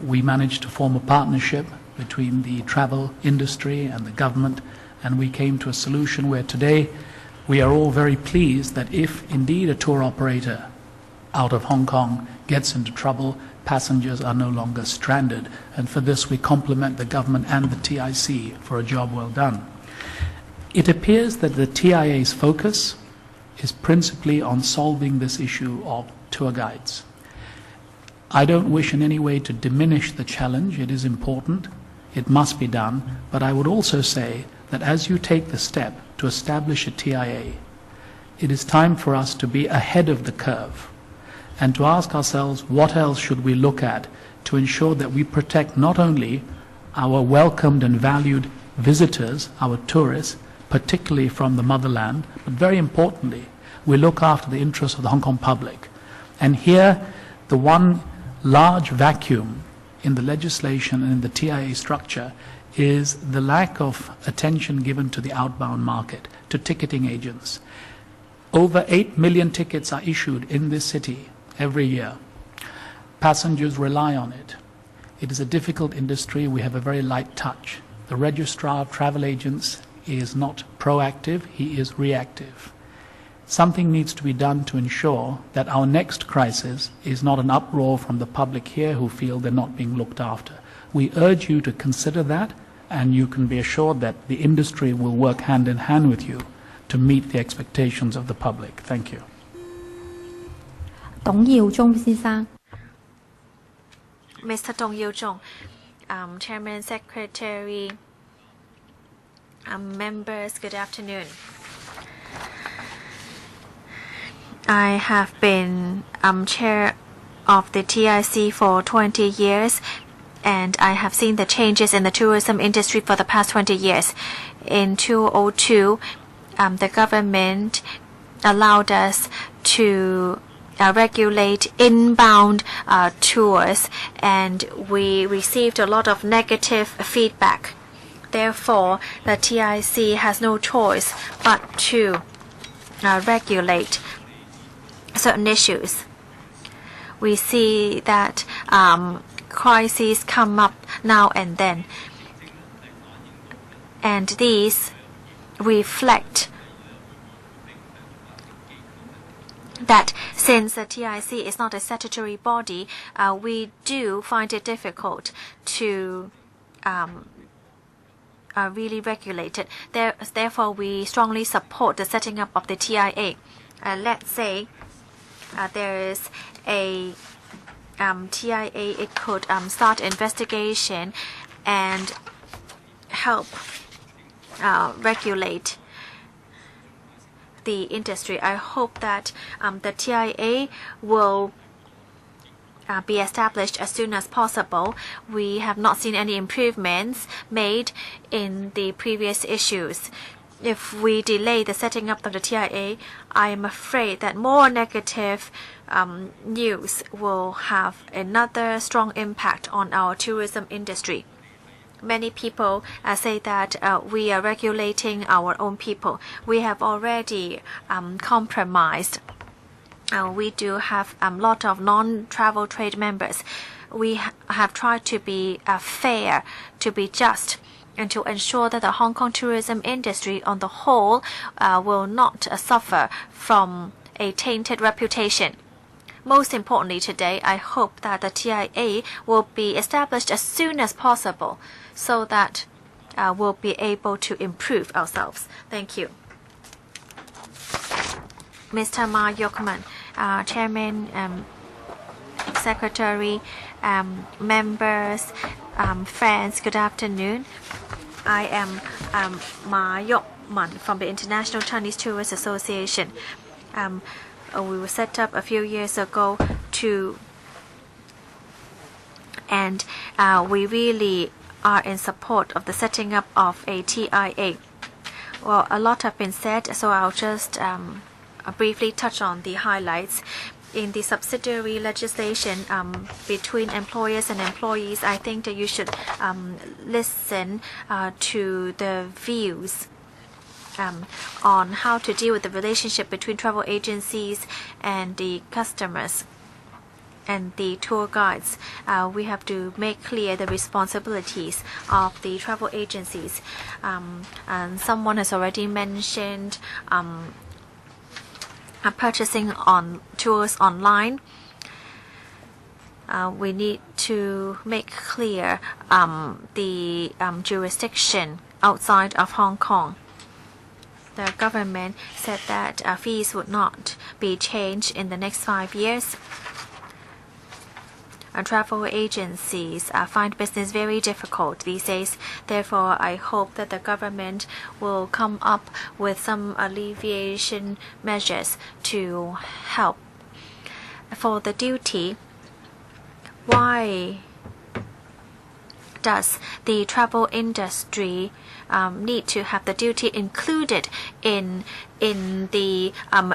we managed to form a partnership between the travel industry and the government, and we came to a solution where today we are all very pleased that if indeed a tour operator out of Hong Kong gets into trouble, passengers are no longer stranded. And for this, we compliment the government and the TIC for a job well done. It appears that the TIA's focus is principally on solving this issue of tour guides. I don't wish in any way to diminish the challenge. It is important. It must be done. But I would also say that as you take the step to establish a TIA, it is time for us to be ahead of the curve and to ask ourselves what else should we look at to ensure that we protect not only our welcomed and valued visitors, our tourists, particularly from the motherland, but very importantly, we look after the interests of the Hong Kong public. And here, the one large vacuum in the legislation and in the TIA structure is the lack of attention given to the outbound market, to ticketing agents. Over 8 million tickets are issued in this city every year. Passengers rely on it. It is a difficult industry. We have a very light touch. The registrar of travel agents is not proactive, he is reactive. Something needs to be done to ensure that our next crisis is not an uproar from the public here who feel they're not being looked after. We urge you to consider that, and you can be assured that the industry will work hand in hand with you to meet the expectations of the public. Thank you. 董耀中先生。 Mr. Dong Yu-jung, Chairman, Secretary, members, good afternoon. I have been chair of the TIC for 20 years, and I have seen the changes in the tourism industry for the past 20 years. In 2002, the government allowed us to regulate inbound tours, and we received a lot of negative feedback. Therefore, the TIC has no choice but to regulate certain issues. We see that crises come up now and then, and these reflect that since the TIC is not a statutory body, we do find it difficult to really regulate it. Therefore, we strongly support the setting up of the TIA. Let's say there is a TIA, it could start investigation and help regulate the industry. I hope that the TIA will be established as soon as possible. We have not seen any improvements made in the previous issues. If we delay the setting up of the TIA, I am afraid that more negative news will have another strong impact on our tourism industry. Many people say that we are regulating our own people. We have already compromised. We do have a lot of non-travel trade members. We have tried to be fair, to be just, and to ensure that the Hong Kong tourism industry on the whole will not suffer from a tainted reputation. Most importantly today, I hope that the TIA will be established as soon as possible so that we'll be able to improve ourselves. Thank you. Mr. Ma Yokman, Chairman, Secretary, members, friends, good afternoon. I am Ma Yokman from the International Chinese Tourist Association. We were set up a few years ago and we really are in support of the setting up of a TIA. Well, a lot have been said, so I'll just briefly touch on the highlights. In the subsidiary legislation between employers and employees, I think that you should listen to the views on how to deal with the relationship between travel agencies and the customers and the tour guides. We have to make clear the responsibilities of the travel agencies. And someone has already mentioned purchasing on tours online. we need to make clear the jurisdiction outside of Hong Kong. The government said that fees would not be changed in the next 5 years. Travel agencies find business very difficult these days. Therefore, I hope that the government will come up with some alleviation measures to help. For the duty, why does the travel industry need to have the duty included in the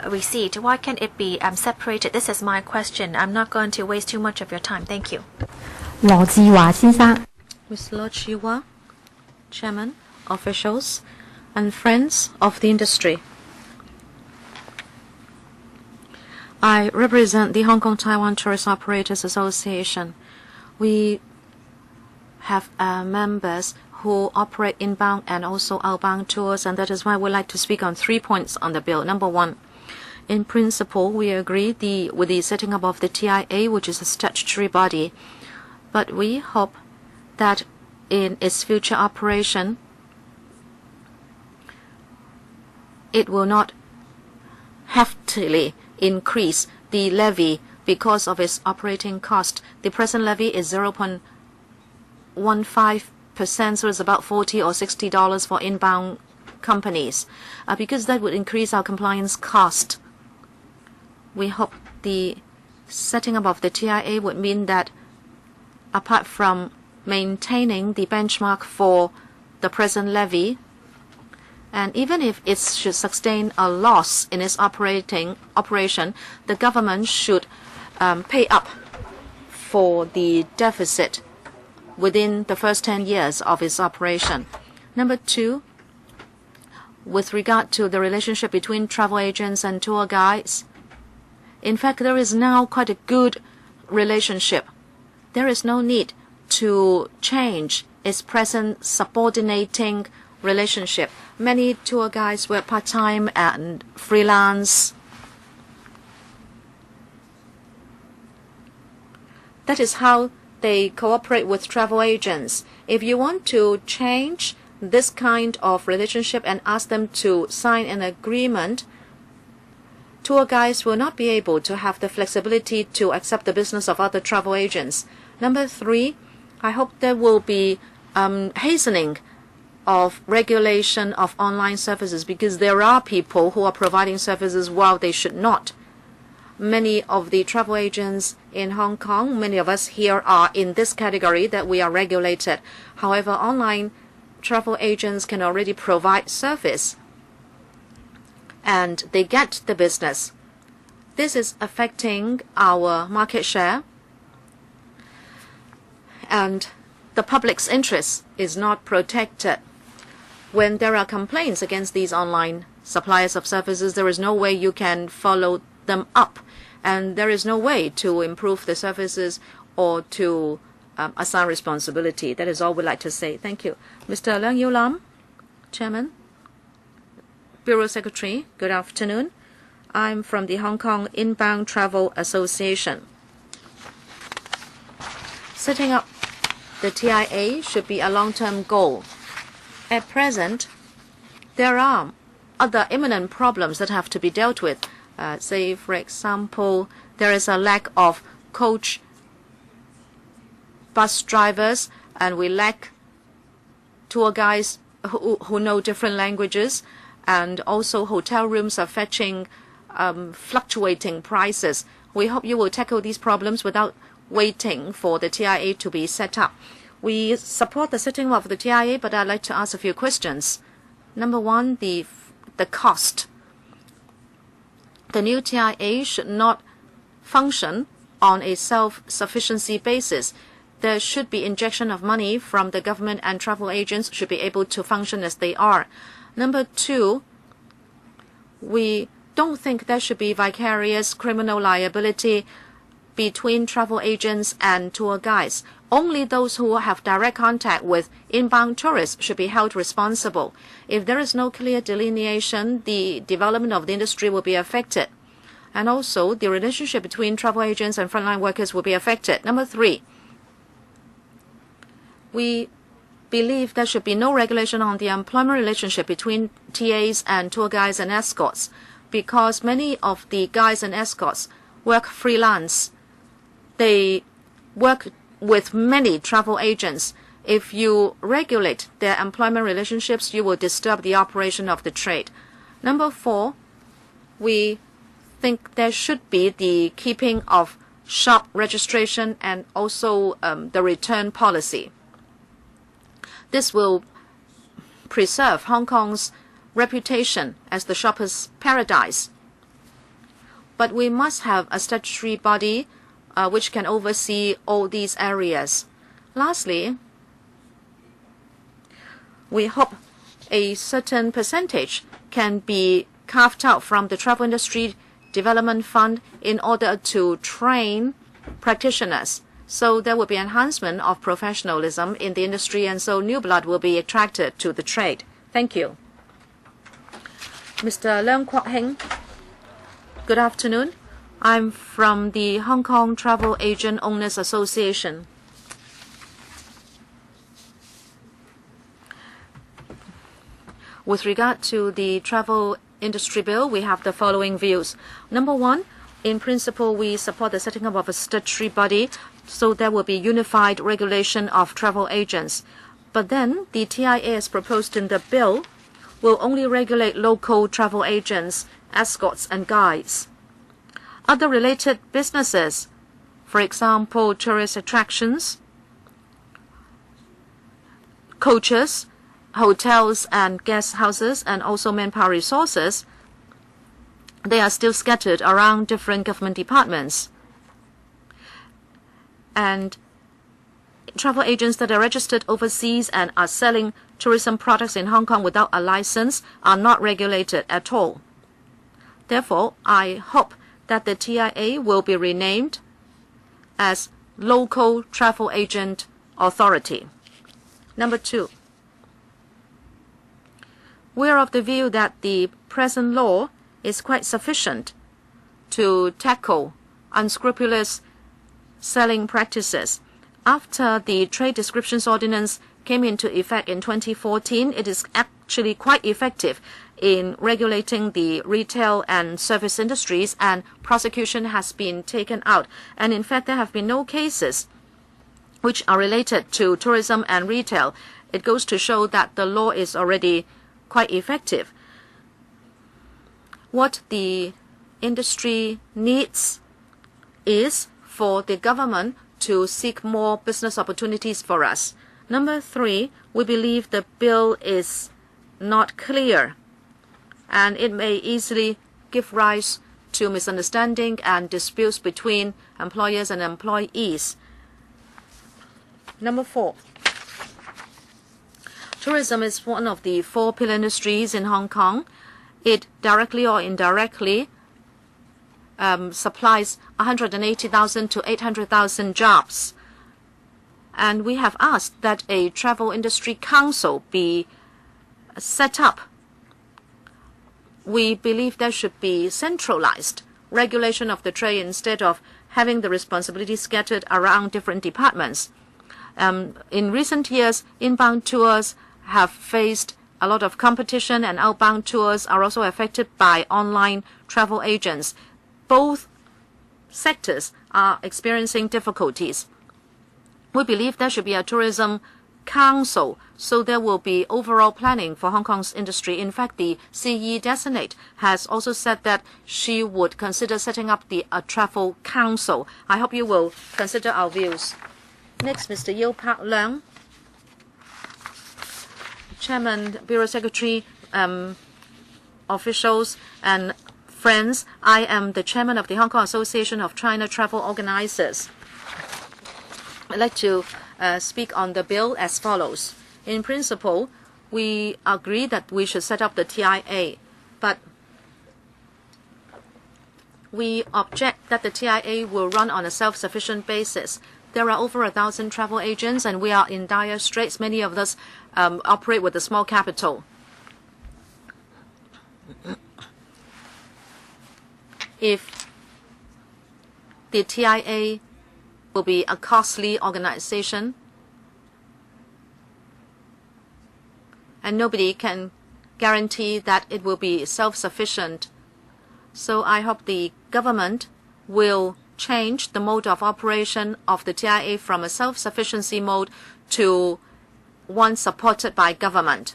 receipt? Why can't it be separated? This is my question. I'm not going to waste too much of your time. Thank you. 羅志華先生。 Mr. Lo Chiwa, Chairman, officials, and friends of the industry. I represent the Hong Kong Taiwan Tourist Operators Association. We have members who operate inbound and also outbound tours, and that is why we'd like to speak on 3 points on the bill. Number one, in principle, we agree with the setting up of the TIA, which is a statutory body, but we hope that in its future operation, it will not heftily increase the levy because of its operating cost. The present levy is 0.15%, so it's about $40 or $60 for inbound companies. Because that would increase our compliance cost, we hope the setting up of the TIA would mean that apart from maintaining the benchmark for the present levy, and even if it should sustain a loss in its operation, the government should pay up for the deficit within the first 10 years of its operation. Number two, with regard to the relationship between travel agents and tour guides, in fact, there is now quite a good relationship. There is no need to change its present subordinating relationship. Many tour guides work part-time and freelance. That is how they cooperate with travel agents. If you want to change this kind of relationship and ask them to sign an agreement, tour guides will not be able to have the flexibility to accept the business of other travel agents. Number three, I hope there will be hastening of regulation of online services, because there are people who are providing services while they should not. Many of the travel agents in Hong Kong, many of us here are in this category that we are regulated. However, online travel agents can already provide service and they get the business. This is affecting our market share, and the public's interest is not protected. When there are complaints against these online suppliers of services, there is no way you can follow them up, and there is no way to improve the services or to assign responsibility. That is all we'd like to say. Thank you. Mr. Leung Yiu Lam, Chairman, Bureau Secretary, good afternoon. I'm from the Hong Kong Inbound Travel Association. Setting up the TIA should be a long-term goal. At present, there are other imminent problems that have to be dealt with. Say, for example, there is a lack of coach bus drivers, and we lack tour guides who know different languages, and also hotel rooms are fetching fluctuating prices. We hope you will tackle these problems without waiting for the TIA to be set up. We support the setting up of the TIA, but I'd like to ask a few questions. Number one, the cost. The new TIA should not function on a self-sufficiency basis. There should be injection of money from the government, and travel agents should be able to function as they are. Number two, we don't think there should be vicarious criminal liability between travel agents and tour guides. Only those who have direct contact with inbound tourists should be held responsible. If there is no clear delineation, the development of the industry will be affected. And also, the relationship between travel agents and frontline workers will be affected. Number 3, we believe there should be no regulation on the employment relationship between TAs and tour guides and escorts, because many of the guides and escorts work freelance. They work with many travel agents. If you regulate their employment relationships, you will disturb the operation of the trade. Number 4, we think there should be the keeping of shop registration and also the return policy. This will preserve Hong Kong's reputation as the shopper's paradise. But we must have a statutory body which can oversee all these areas. Lastly, we hope a certain percentage can be carved out from the Travel Industry Development Fund in order to train practitioners. So there will be enhancement of professionalism in the industry, and so new blood will be attracted to the trade. Thank you. Mr. Leung Kwok Heng, good afternoon. I'm from the Hong Kong Travel Agent Owners Association. With regard to the travel industry bill, we have the following views. Number 1, in principle, we support the setting up of a statutory body so there will be unified regulation of travel agents. But then the TIA as proposed in the bill will only regulate local travel agents, escorts and guides. Other related businesses, for example, tourist attractions, coaches, hotels and guest houses, and also manpower resources, they are still scattered around different government departments. And travel agents that are registered overseas and are selling tourism products in Hong Kong without a license are not regulated at all. Therefore, I hope that the TIA will be renamed as Local Travel Agent Authority. Number 2, we are of the view that the present law is quite sufficient to tackle unscrupulous selling practices. After the Trade Descriptions Ordinance came into effect in 2014, it is actually quite effective in regulating the retail and service industries, and prosecution has been taken out. And in fact, there have been no cases which are related to tourism and retail. It goes to show that the law is already quite effective. What the industry needs is for the government to seek more business opportunities for us. Number 3, we believe the bill is not clear, and it may easily give rise to misunderstanding and disputes between employers and employees. Number 4, tourism is one of the 4 pillar industries in Hong Kong. It directly or indirectly supplies 180,000 to 800,000 jobs. And we have asked that a travel industry council be set up. We believe there should be centralized regulation of the trade instead of having the responsibility scattered around different departments. In recent years, inbound tours have faced a lot of competition, and outbound tours are also affected by online travel agents. Both sectors are experiencing difficulties. We believe there should be a tourism council, so there will be overall planning for Hong Kong's industry. In fact, the CE designate has also said that she would consider setting up a travel council. I hope you will consider our views. Next, Mr. Yew Pak Leung, Chairman, Bureau Secretary, officials and friends. I am the chairman of the Hong Kong Association of China Travel Organizers. I'd like to speak on the bill as follows. In principle, we agree that we should set up the TIA, but we object that the TIA will run on a self-sufficient basis. There are over 1,000 travel agents, and we are in dire straits. Many of us operate with a small capital. if the TIA will be a costly organization and nobody can guarantee that it will be self-sufficient. So I hope the government will change the mode of operation of the TIA from a self-sufficiency mode to one supported by government.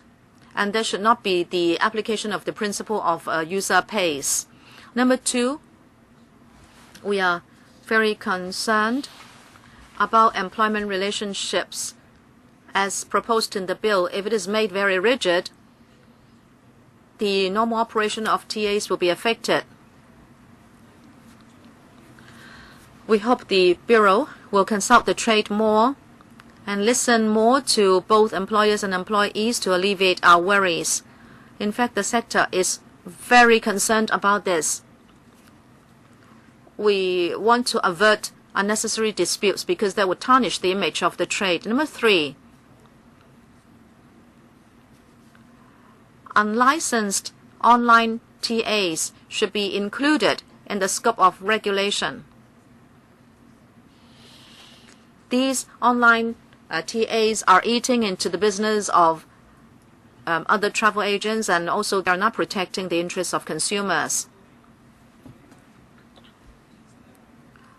And there should not be the application of the principle of user pays. Number two, we are very concerned about employment relationships as proposed in the bill. If it is made very rigid, the normal operation of TAs will be affected. We hope the Bureau will consult the trade more and listen more to both employers and employees to alleviate our worries. In fact, the sector is very concerned about this. We want to avert unnecessary disputes because that would tarnish the image of the trade. Number three, unlicensed online TAs should be included in the scope of regulation. These online TAs are eating into the business of other travel agents, and also they are not protecting the interests of consumers.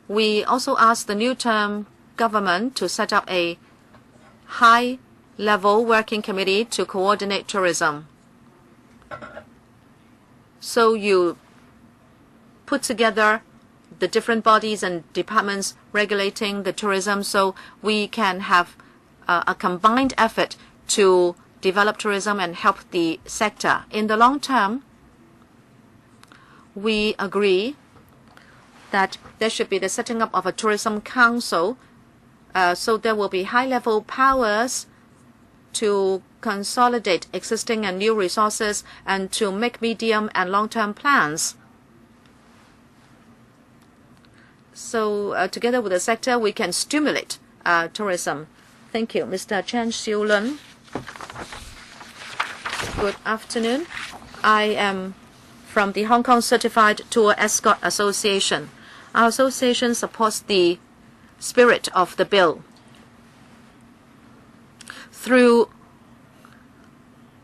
We also ask the new term government to set up a high-level working committee to coordinate tourism. So you put together the different bodies and departments regulating the tourism so we can have a combined effort to develop tourism and help the sector. In the long term, we agree that there should be the setting up of a tourism council, so there will be high-level powers to consolidate existing and new resources and to make medium and long-term plans. So together with the sector, we can stimulate tourism. Thank you. Mr. Chen Xiulun. Good afternoon. I am from the Hong Kong Certified Tour Escort Association. Our association supports the spirit of the bill. Through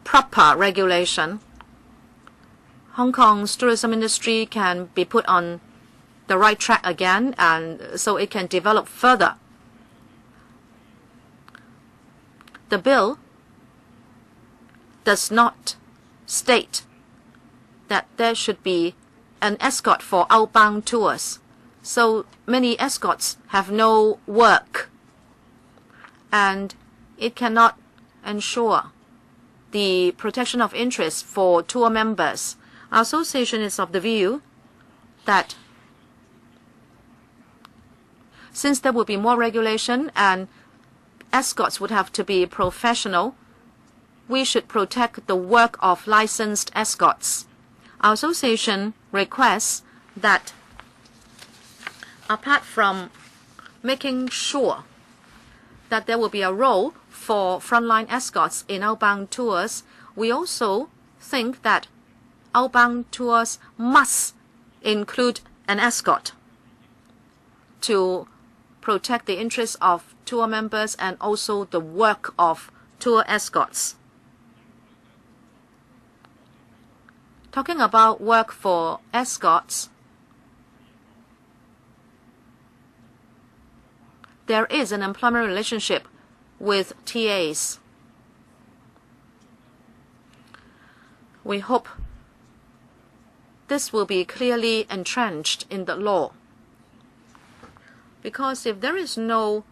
proper regulation, Hong Kong's tourism industry can be put on the right track again, and so it can develop further. The bill does not state that there should be an escort for outbound tours. So many escorts have no work, and it cannot ensure the protection of interests for tour members. Our association is of the view that since there will be more regulation and escorts would have to be professional, we should protect the work of licensed escorts. Our association requests that apart from making sure that there will be a role for frontline escorts in outbound tours, we also think that outbound tours must include an escort to protect the interests of tour members and also the work of tour escorts. Talking about work for escorts, there is an employment relationship with TAs. We hope this will be clearly entrenched in the law. Because if there is no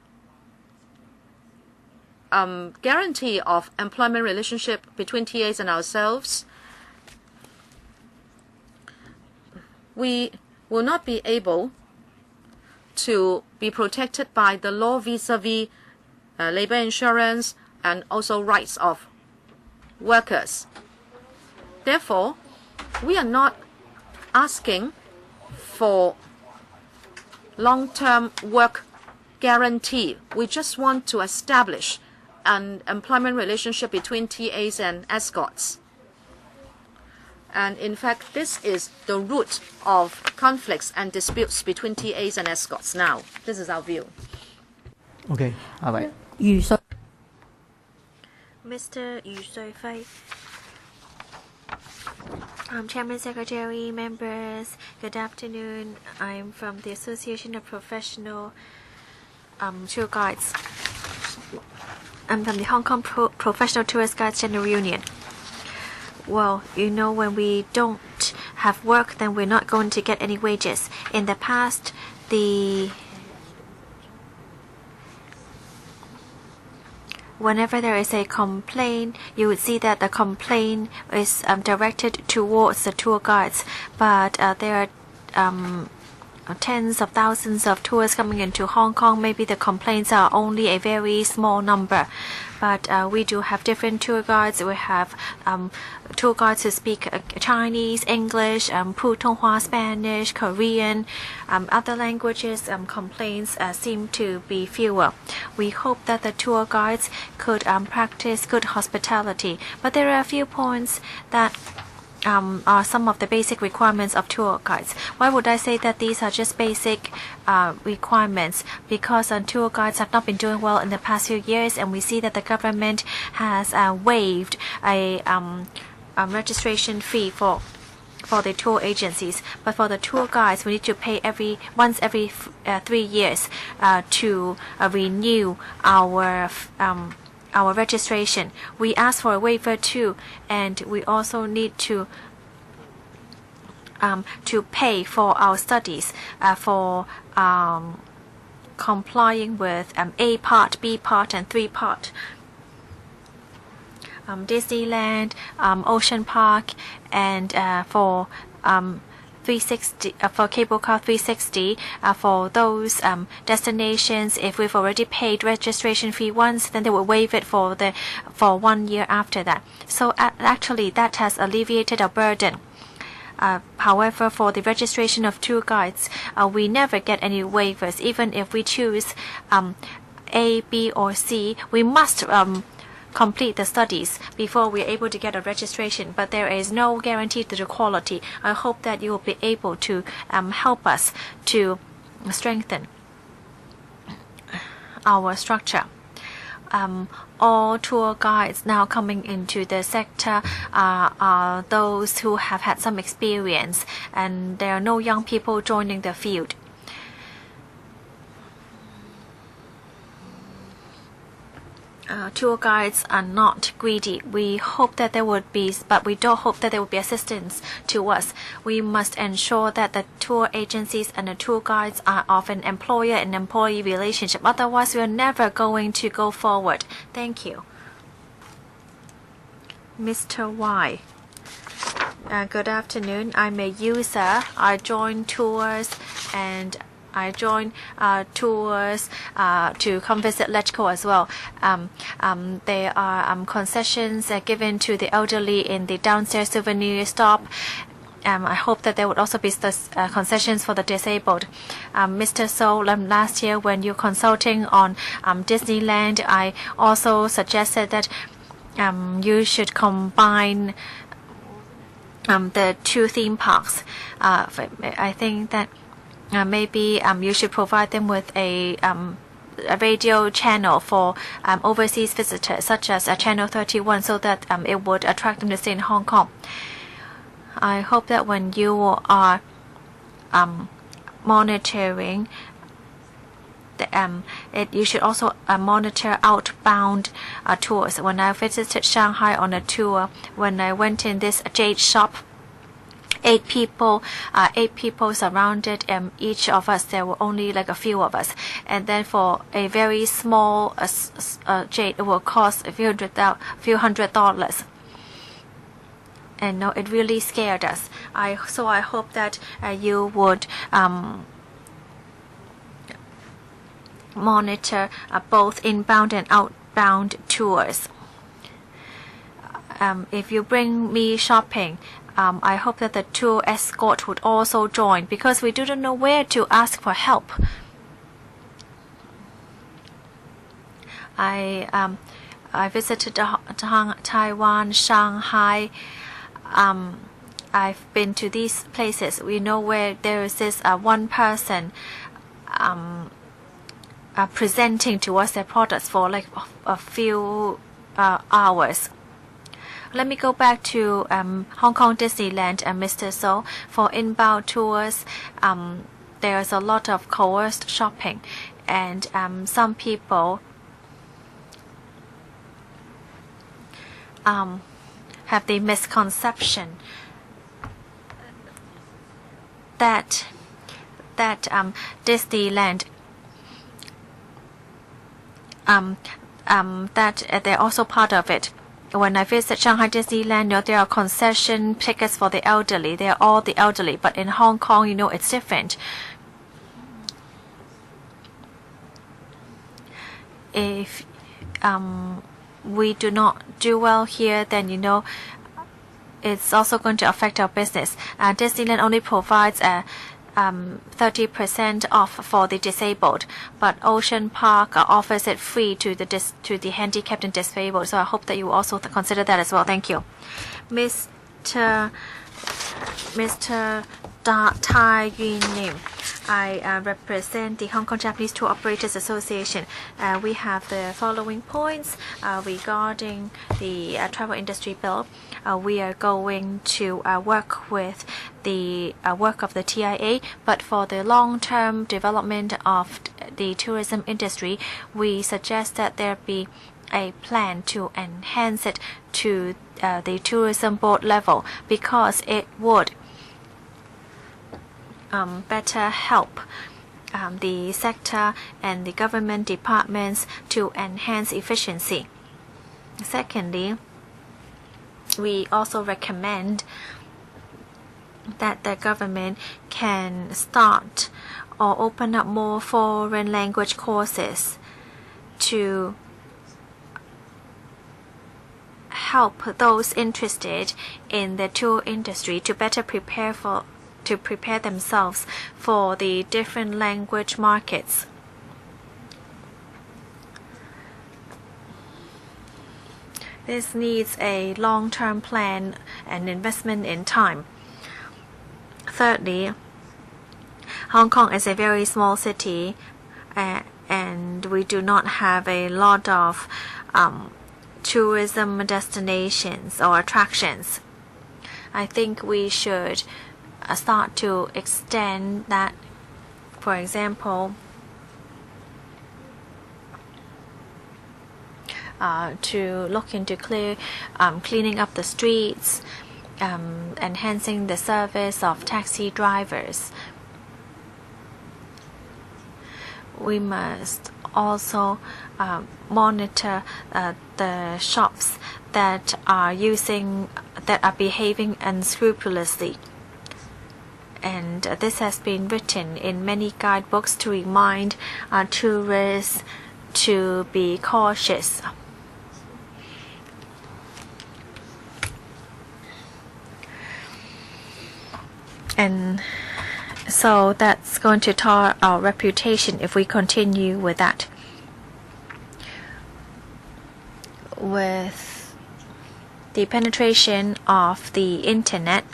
guarantee of employment relationship between TAs and ourselves, we will not be able to be protected by the law vis-a-vis labor insurance and also rights of workers. Therefore, we are not asking for long-term work guarantee. We just want to establish an employment relationship between TAs and escorts. And in fact, this is the root of conflicts and disputes between TAs and escorts now. This is our view. OK，下位。余瑞 Mr. Yu Shui-fei. Chairman, Secretary, members, good afternoon. I'm from the Association of Professional Tour Guides. I'm from the Hong Kong Professional Tourist Guides General Union. Well, you know, when we don't have work, then we're not going to get any wages. In the past, whenever there is a complaint, you would see that the complaint is directed towards the tour guides. But there are tens of thousands of tourists coming into Hong Kong. Maybe the complaints are only a very small number. But we do have different tour guides. We have tour guides who speak Chinese, English, Putonghua, Spanish, Korean, other languages. Complaints seem to be fewer. We hope that the tour guides could practice good hospitality. But there are a few points that are some of the basic requirements of tour guides. Why would I say that these are just basic requirements? Because tour guides have not been doing well in the past few years, and we see that the government has waived a registration fee for the tour agencies. But for the tour guides, we need to pay once every 3 years to renew our registration. We ask for a waiver too, and we also need to pay for our studies for complying with A part, B part, and 3 part. Disneyland, Ocean Park, and for 360 for cable car 360 for those destinations. If we've already paid registration fee once, then they will waive it for 1 year after that. So actually that has alleviated our burden. However, for the registration of tour guides, we never get any waivers. Even if we choose A, B, or C, we must complete the studies before we're able to get a registration, but there is no guarantee to the quality. I hope that you will be able to help us to strengthen our structure. All tour guides now coming into the sector are those who have had some experience, and there are no young people joining the field. Tour guides are not greedy. We hope that there would be, but we don't hope that there would be assistance to us. We must ensure that the tour agencies and the tour guides are of an employer and employee relationship. Otherwise, we are never going to go forward. Thank you. Mr. Y. Good afternoon. I'm a user. I join tours and I join tours to come visit Letco as well. There are concessions given to the elderly in the downstairs souvenir stop. I hope that there would also be concessions for the disabled. Mr. So, last year when you're consulting on Disneyland, I also suggested that you should combine the 2 theme parks. I think that maybe you should provide them with a radio channel for overseas visitors, such as Channel 31, so that it would attract them to stay in Hong Kong. I hope that when you are monitoring, you should also monitor outbound tours. When I visited Shanghai on a tour, when I went in this jade shop, 8 people surrounded each of us. There were only like a few of us, and then for a very small jade, it will cost a few $100. And no, it really scared us. So I hope that you would monitor both inbound and outbound tours. If you bring me shopping, I hope that the tour escort would also join, because we don't know where to ask for help. I visited Taiwan, Shanghai, I've been to these places. We know where there is this one person presenting to us their products for like a few hours. Let me go back to Hong Kong Disneyland and Mr. So. For inbound tours, there's a lot of coerced shopping, and some people have the misconception that Disneyland that they're also part of it. When I visit Shanghai Disneyland, there are concession tickets for the elderly. They are all the elderly, but in Hong Kong, it's different. If we do not do well here, then it's also going to affect our business. Disneyland only provides 30% off for the disabled, but Ocean Park offers it free to the handicapped and disabled. So I hope that you also consider that as well. Thank you, Mr. Tai Yun Lim. I represent the Hong Kong Japanese Tour Operators Association. We have the following points regarding the travel industry bill. We are going to work with the work of the TIA, but for the long-term development of the tourism industry, we suggest that there be a plan to enhance it to the tourism board level, because it would better help the sector and the government departments to enhance efficiency. Secondly, we also recommend that the government can start or open up more foreign language courses to help those interested in the tour industry to better prepare themselves for the different language markets. This needs a long-term plan and investment in time. Thirdly, Hong Kong is a very small city, and we do not have a lot of tourism destinations or attractions. I think we should start to extend that. For example, to look into cleaning up the streets, enhancing the service of taxi drivers. We must also monitor the shops that are behaving unscrupulously. And this has been written in many guidebooks to remind tourists to be cautious. And so that's going to tar our reputation if we continue with that. With the penetration of the internet,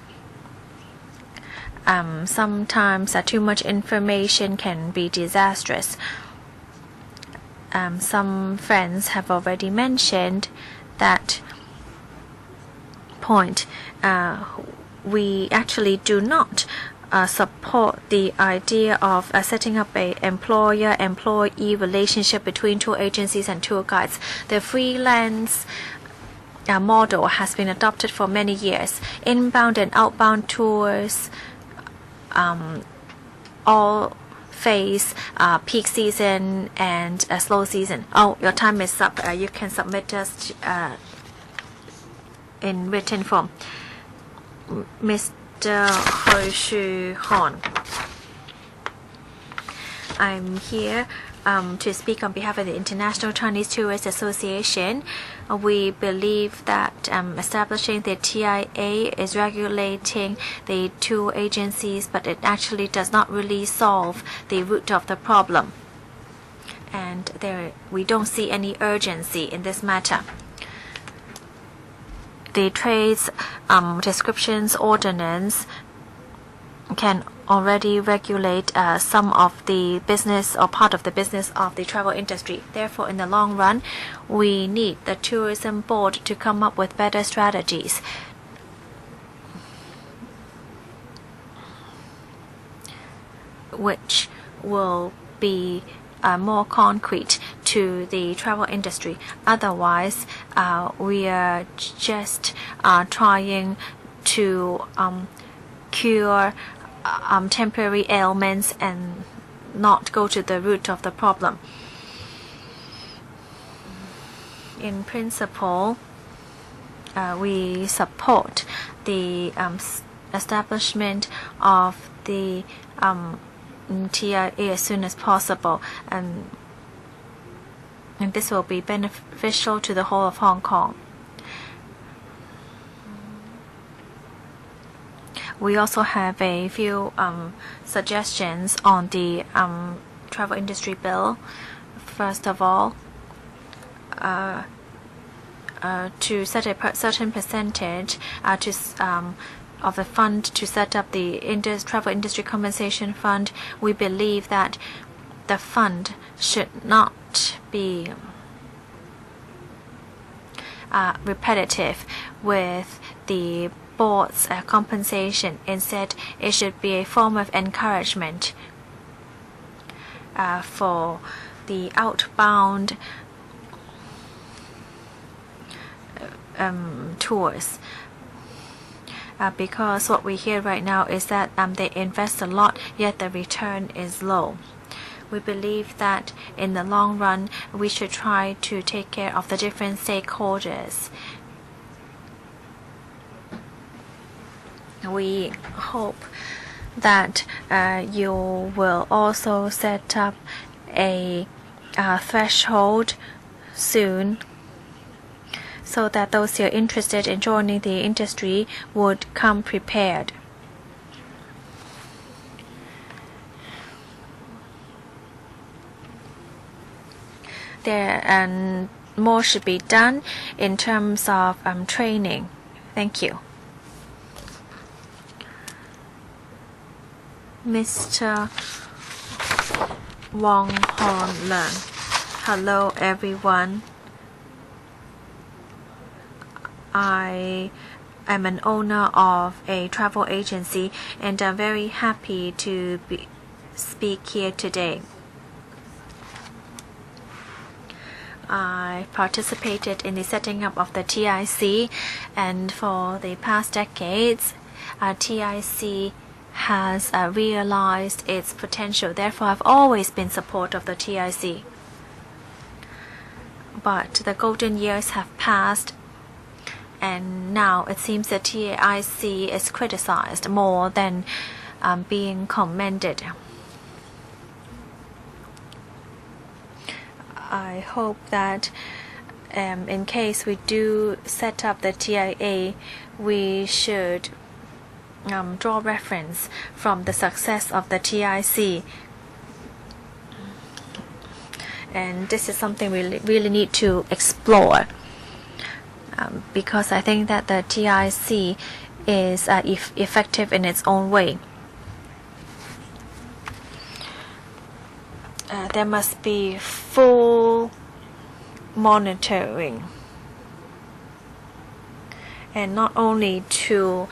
sometimes too much information can be disastrous. Some friends have already mentioned that point. We actually do not support the idea of setting up a employer-employee relationship between tour agencies and tour guides. The freelance model has been adopted for many years. Inbound and outbound tours all face peak season and a slow season. Oh, your time is up. You can submit us in written form. Mr. Hui Shu Hon, I'm here to speak on behalf of the International Chinese Tourist Association. We believe that establishing the TIA is regulating the tour agencies, but it actually does not really solve the root of the problem. And we don't see any urgency in this matter. the trades descriptions ordinance can already regulate some of the business or part of the business of the travel industry. Therefore, in the long run, we need the tourism board to come up with better strategies which will be more concrete to the travel industry. Otherwise, we are just trying to cure temporary ailments and not go to the root of the problem. In principle, we support the establishment of the TIA as soon as possible, and this will be beneficial to the whole of Hong Kong. We also have a few suggestions on the travel industry bill. First of all, to set a certain percentage of the fund to set up the travel industry compensation fund. We believe that the fund should not be repetitive with the board's compensation. Instead, it should be a form of encouragement for the outbound tours. Because what we hear right now is that they invest a lot, yet the return is low. We believe that in the long run, we should try to take care of the different stakeholders. We hope that you will also set up a threshold soon, so that those who are interested in joining the industry would come prepared. And more should be done in terms of training. Thank you. Mr. Wong Hon Leung. Hello, everyone. I am an owner of a travel agency, and I'm very happy to speak here today. I participated in the setting up of the TIC, and for the past decades, TIC has realized its potential. Therefore, I've always been supportive of the TIC. But the golden years have passed, and now it seems that TIC is criticized more than being commended. I hope that in case we do set up the TIA, we should draw reference from the success of the TIC. And this is something we really need to explore. Because I think that the TIC is effective in its own way. There must be full monitoring, and not only to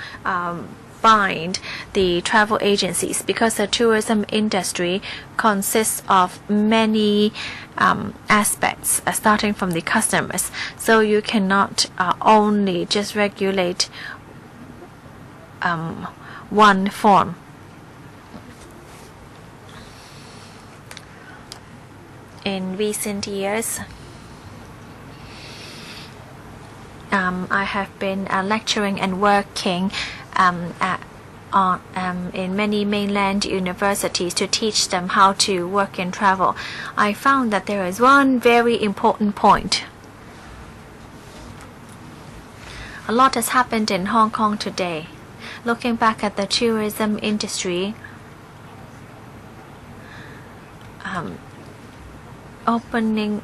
bind the travel agencies, because the tourism industry consists of many aspects, starting from the customers. So you cannot only just regulate one form. In recent years, I have been lecturing and working in many mainland universities to teach them how to work in travel. I found that there is one very important point. A lot has happened in Hong Kong today. Looking back at the tourism industry, opening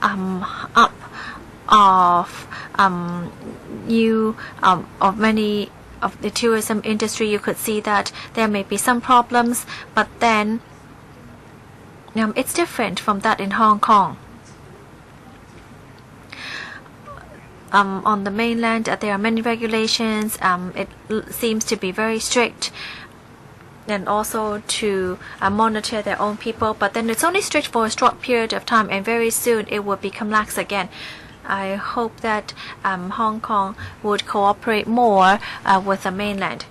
up of of many of the tourism industry, you could see that there may be some problems, but then it's different from that in Hong Kong. On the mainland, there are many regulations. It seems to be very strict, and also to monitor their own people. But then it's only strict for a short period of time, and very soon it will become lax again. I hope that Hong Kong would cooperate more with the mainland.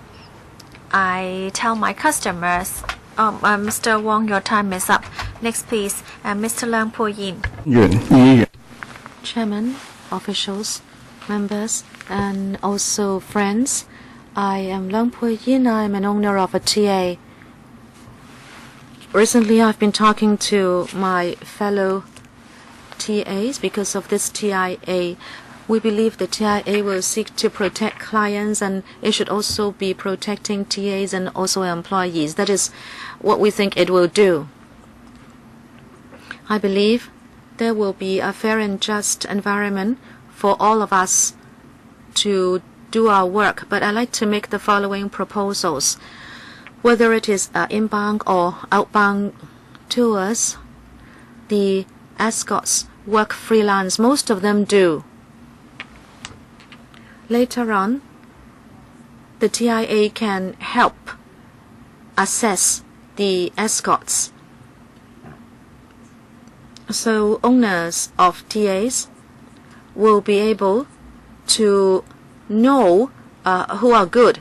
I tell my customers, Mr. Wong, your time is up. Next, please, Mr. Leung Po Yin. Chairman, officials, members, and also friends. I am Leung Po Yin. I am an owner of a TA. Recently, I've been talking to my fellow TAs because of this TIA. We believe the TIA will seek to protect clients, and it should also be protecting TAs and also employees. That is what we think it will do. I believe there will be a fair and just environment for all of us to do our work, but I'd like to make the following proposals. Whether it is inbound or outbound tours, the escorts work freelance. Most of them do. Later on, the TIA can help assess the escorts. So owners of TAs will be able to know who are good.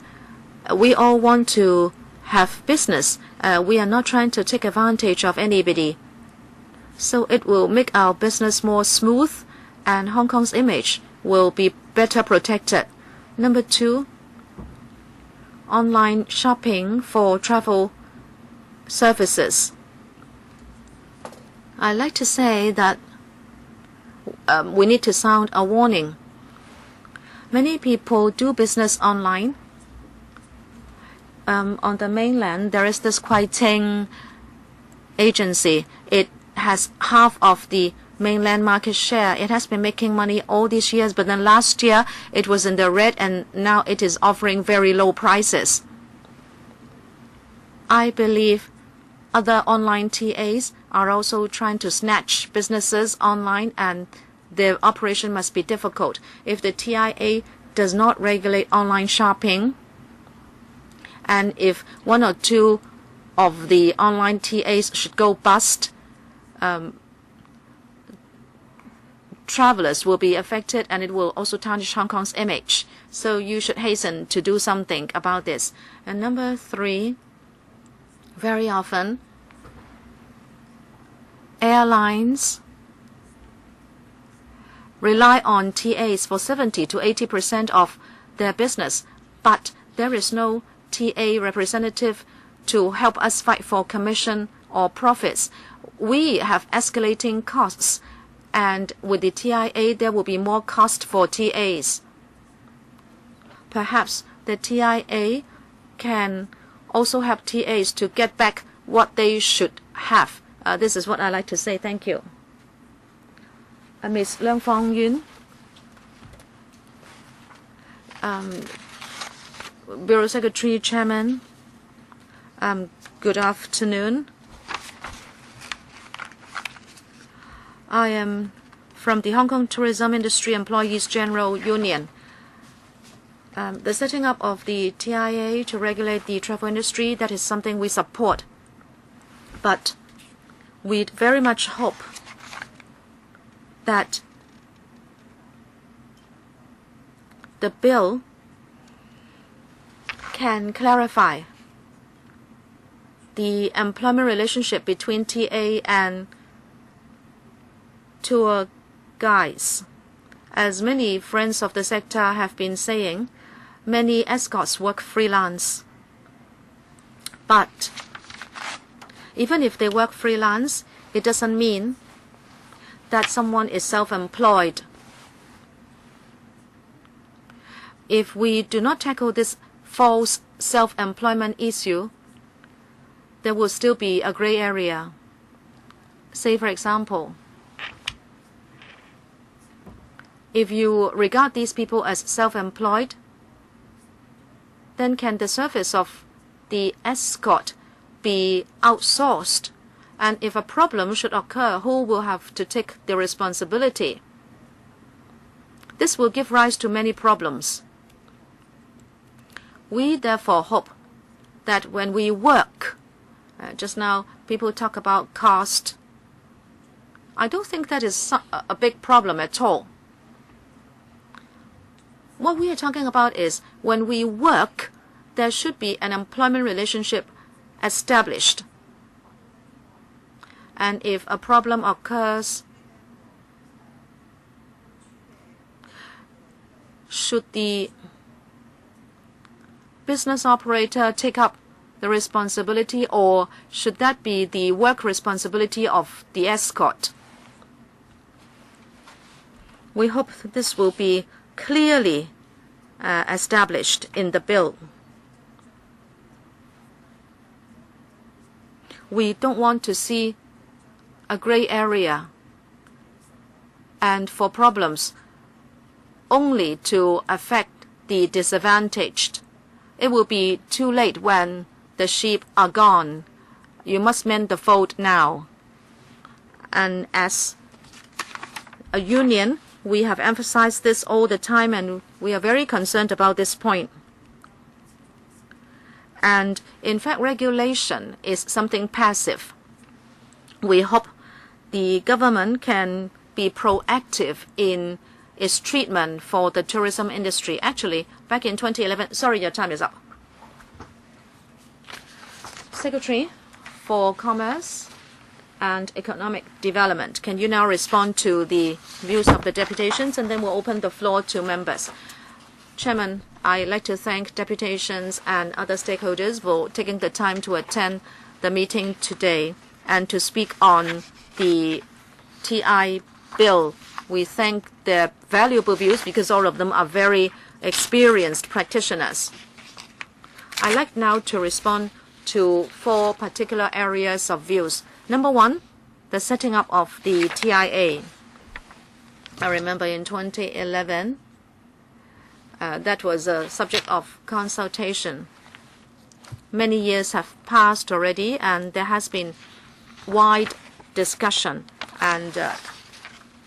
We all want to have business. We are not trying to take advantage of anybody. So it will make our business more smooth, and Hong Kong's image will be better protected. Number 2, online shopping for travel services. I like to say that we need to sound a warning. Many people do business online. On the mainland, there is this Kuai-Ting agency. It has half of the mainland market share. It has been making money all these years, but then last year it was in the red, and now it is offering very low prices. I believe other online TAs are also trying to snatch businesses online, and their operation must be difficult. If the TIA does not regulate online shopping, and if 1 or 2 of the online TAs should go bust, travelers will be affected, and it will also tarnish Hong Kong's image. So you should hasten to do something about this. And number 3, very often airlines rely on TAs for 70 to 80% of their business, but there is no TA representative to help us fight for commission or profits. We have escalating costs, and with the TIA there will be more cost for TAs. Perhaps the TIA can also help TAs to get back what they should have. This is what I like to say. Thank you. Ms. Leung Fong Yun, Bureau Secretary, Chairman, good afternoon. I am from the Hong Kong Tourism Industry Employees General Union. The setting up of the TIA to regulate the travel industry, that is something we support. But we very much hope that the bill can clarify the employment relationship between TA and tour guides. As many friends of the sector have been saying, many escorts work freelance. But even if they work freelance, it doesn't mean that someone is self-employed. If we do not tackle this false self-employment issue, there will still be a gray area. Say, for example, If you regard these people as self-employed, then can the service of the escort be outsourced? And if a problem should occur, who will have to take the responsibility? This will give rise to many problems. We therefore hope that when we work, just now people talk about cost. I don't think that is a big problem at all. What we are talking about is when we work, there should be an employment relationship established. And if a problem occurs, should the business operator take up the responsibility, or should that be the work responsibility of the escort? We hope this will be clearly established in the bill. We don't want to see a gray area and for problems only to affect the disadvantaged. It will be too late when the sheep are gone. You must mend the fold now. And as a union, we have emphasized this all the time, and we are very concerned about this point. And in fact, regulation is something passive. We hope the government can be proactive in its treatment for the tourism industry. Actually, back in 2011, sorry, your time is up. Secretary for Commerce and Economic Development, can you now respond to the views of the deputations, and then we'll open the floor to members. Chairman, I'd like to thank deputations and other stakeholders for taking the time to attend the meeting today and to speak on the TI bill. We thank their valuable views because all of them are very experienced practitioners. I'd like now to respond to 4 particular areas of views. Number 1, the setting up of the TIA. I remember in 2011, that was a subject of consultation. Many years have passed already, and there has been wide discussion, and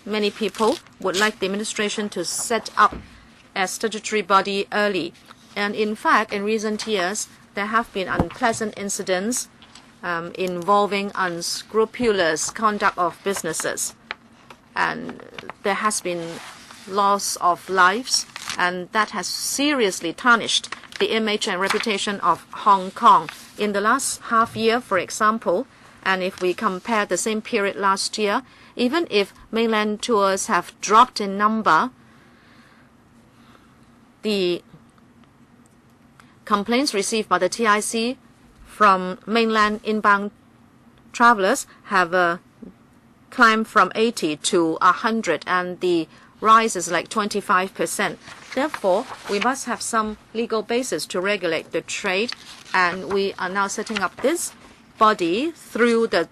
many people would like the administration to set up a statutory body early. And in fact, in recent years, there have been unpleasant incidents involving unscrupulous conduct of businesses. And there has been loss of lives, and that has seriously tarnished the image and reputation of Hong Kong. In the last half year, for example, and if we compare the same period last year, even if mainland tours have dropped in number, the complaints received by the TIC from mainland inbound travelers have climbed from 80 to 100, and the rise is like 25%. Therefore, we must have some legal basis to regulate the trade, and we are now setting up this body through the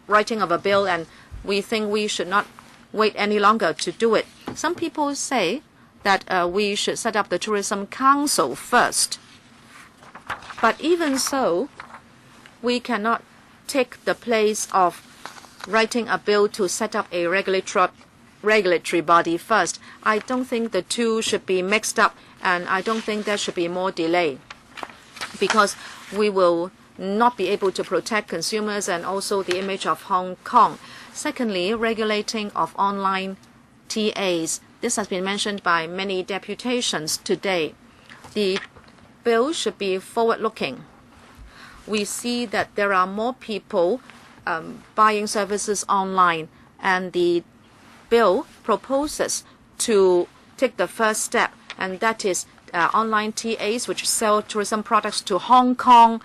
writing of a bill, and we think we should not wait any longer to do it. Some people say that we should set up the Tourism Council first. But even so, we cannot take the place of writing a bill to set up a regulatory body first. I don't think the two should be mixed up, and I don't think there should be more delay, because we will not be able to protect consumers and also the image of Hong Kong. Secondly, regulating of online TAs. This has been mentioned by many deputations today. The bill should be forward-looking. We see that there are more people buying services online, and the bill proposes to take the first step, and that is online TAs which sell tourism products to Hong Kong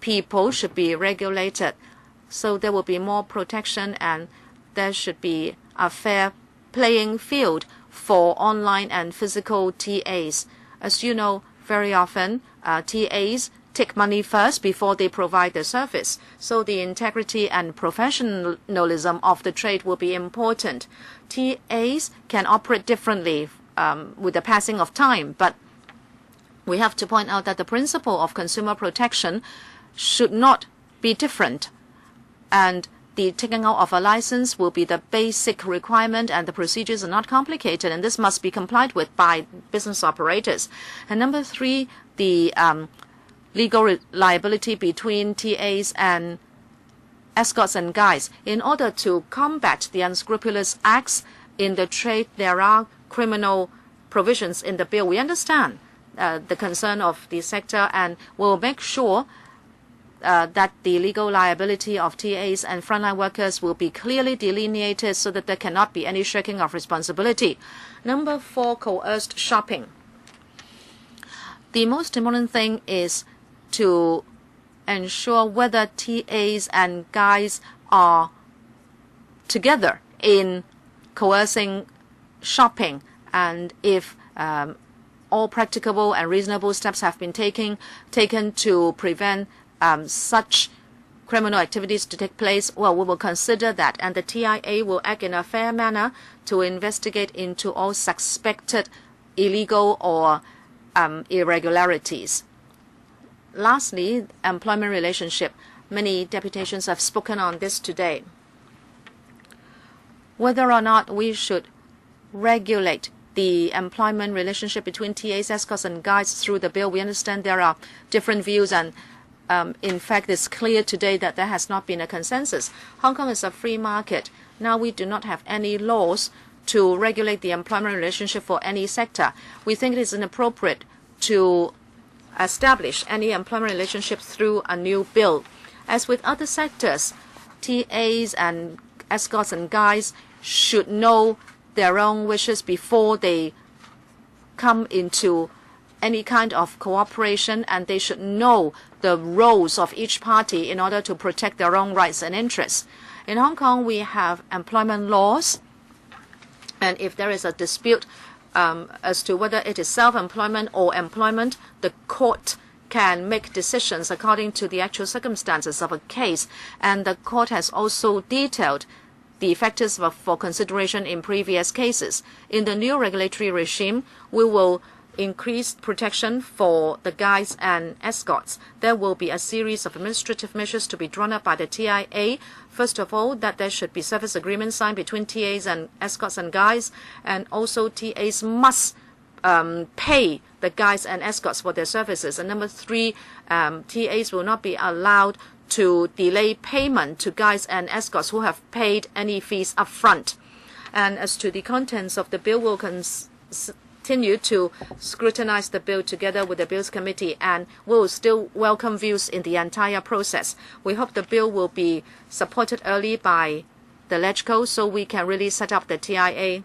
people should be regulated. So there will be more protection, and there should be a fair playing field for online and physical TAs. As you know, very often TAs take money first before they provide the service. So the integrity and professionalism of the trade will be important. TAs can operate differently with the passing of time, but we have to point out that the principle of consumer protection should not be different. And the taking out of a license will be the basic requirement, and the procedures are not complicated, and this must be complied with by business operators. And number 3, the legal liability between TAs and escorts and guides. In order to combat the unscrupulous acts in the trade, there are criminal provisions in the bill. We understand the concern of the sector, and will make sure that the legal liability of TAs and frontline workers will be clearly delineated so that there cannot be any shirking of responsibility. Number 4, coerced shopping. The most important thing is to ensure whether TAs and guides are together in coercing shopping, and if all practicable and reasonable steps have been taken to prevent such criminal activities to take place, well, we will consider that, and the TIA will act in a fair manner to investigate into all suspected illegal or irregularities. Lastly, employment relationship. Many deputations have spoken on this today. Whether or not we should regulate the employment relationship between TAs, escorts, and guides through the bill, we understand there are different views, and in fact, it's clear today that there has not been a consensus. Hong Kong is a free market. Now we do not have any laws to regulate the employment relationship for any sector. We think it is inappropriate to establish any employment relationship through a new bill. As with other sectors, TAs and escorts and guides should know their own wishes before they come into any kind of cooperation, and they should know the roles of each party in order to protect their own rights and interests. In Hong Kong, we have employment laws, and if there is a dispute as to whether it is self-employment or employment, the court can make decisions according to the actual circumstances of a case, and the court has also detailed the factors for consideration in previous cases. In the new regulatory regime, we will increase protection for the guides and escorts. There will be a series of administrative measures to be drawn up by the TIA. First of all, that there should be service agreements signed between TAs and escorts and guides, and also TAs must pay the guides and escorts for their services. And number 3, TAs will not be allowed to delay payment to guides and escorts who have paid any fees upfront. And as to the contents of the bill, we'll continue to scrutinize the bill together with the Bills Committee, and will still welcome views in the entire process. We hope the bill will be supported early by the LegCo so we can really set up the TIA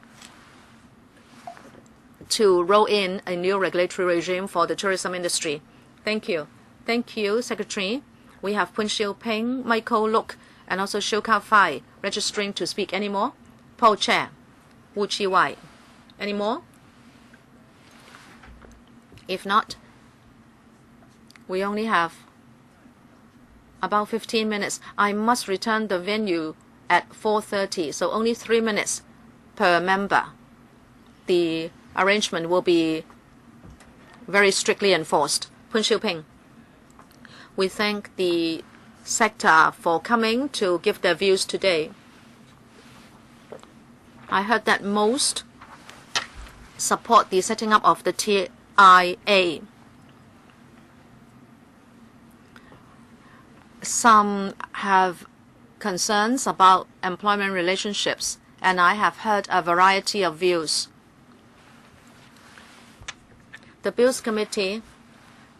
to roll in a new regulatory regime for the tourism industry. Thank you. Thank you, Secretary. We have Pun Xiu Ping, Michael Look, and also Shiu Kao Fai registering to speak. Any more? Paul Chair, Wu Chi Wai. Any more? If not, we only have about 15 minutes. I must return the venue at 4:30, so only 3 minutes per member. The arrangement will be very strictly enforced. Pun Xiu Ping. We thank the sector for coming to give their views today. I heard that most support the setting up of the TIA. Some have concerns about employment relationships, and I have heard a variety of views. The Bills Committee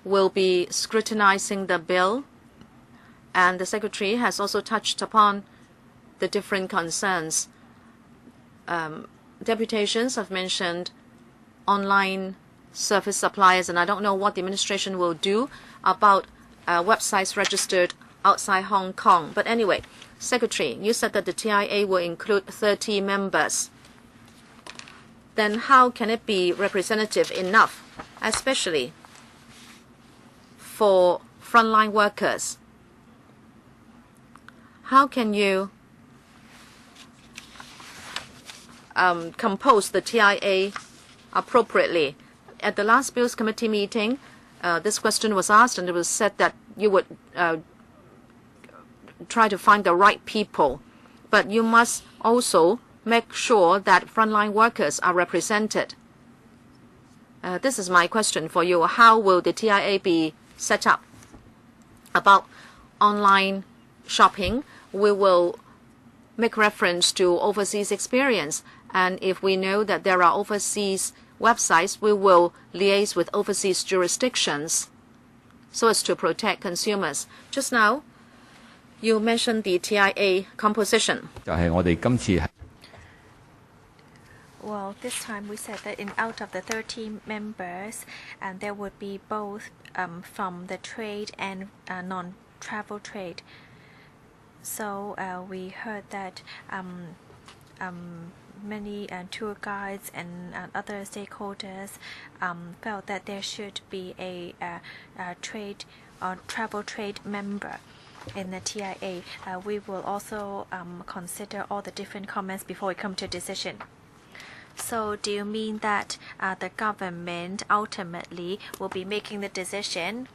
will be scrutinizing the bill, and the Secretary has also touched upon the different concerns. Deputations have mentioned online service suppliers, and I don't know what the administration will do about websites registered outside Hong Kong. But anyway, Secretary, you said that the TIA will include 30 members. Then how can it be representative enough, especially for frontline workers. How can you compose the TIA appropriately? At the last Bills Committee meeting, this question was asked, and it was said that you would try to find the right people, but you must also make sure that frontline workers are represented. This is my question for you. How will the TIA be set up? About online shopping, we will make reference to overseas experience. And if we know that there are overseas websites, we will liaise with overseas jurisdictions so as to protect consumers. Just now, you mentioned the TIA composition. Well, this time we said that out of the 13 members, and there would be both from the trade and non-travel trade. So we heard that many tour guides and other stakeholders felt that there should be a trade or travel trade member in the TIA. We will also consider all the different comments before we come to a decision. So do you mean that the government ultimately will be making the decision?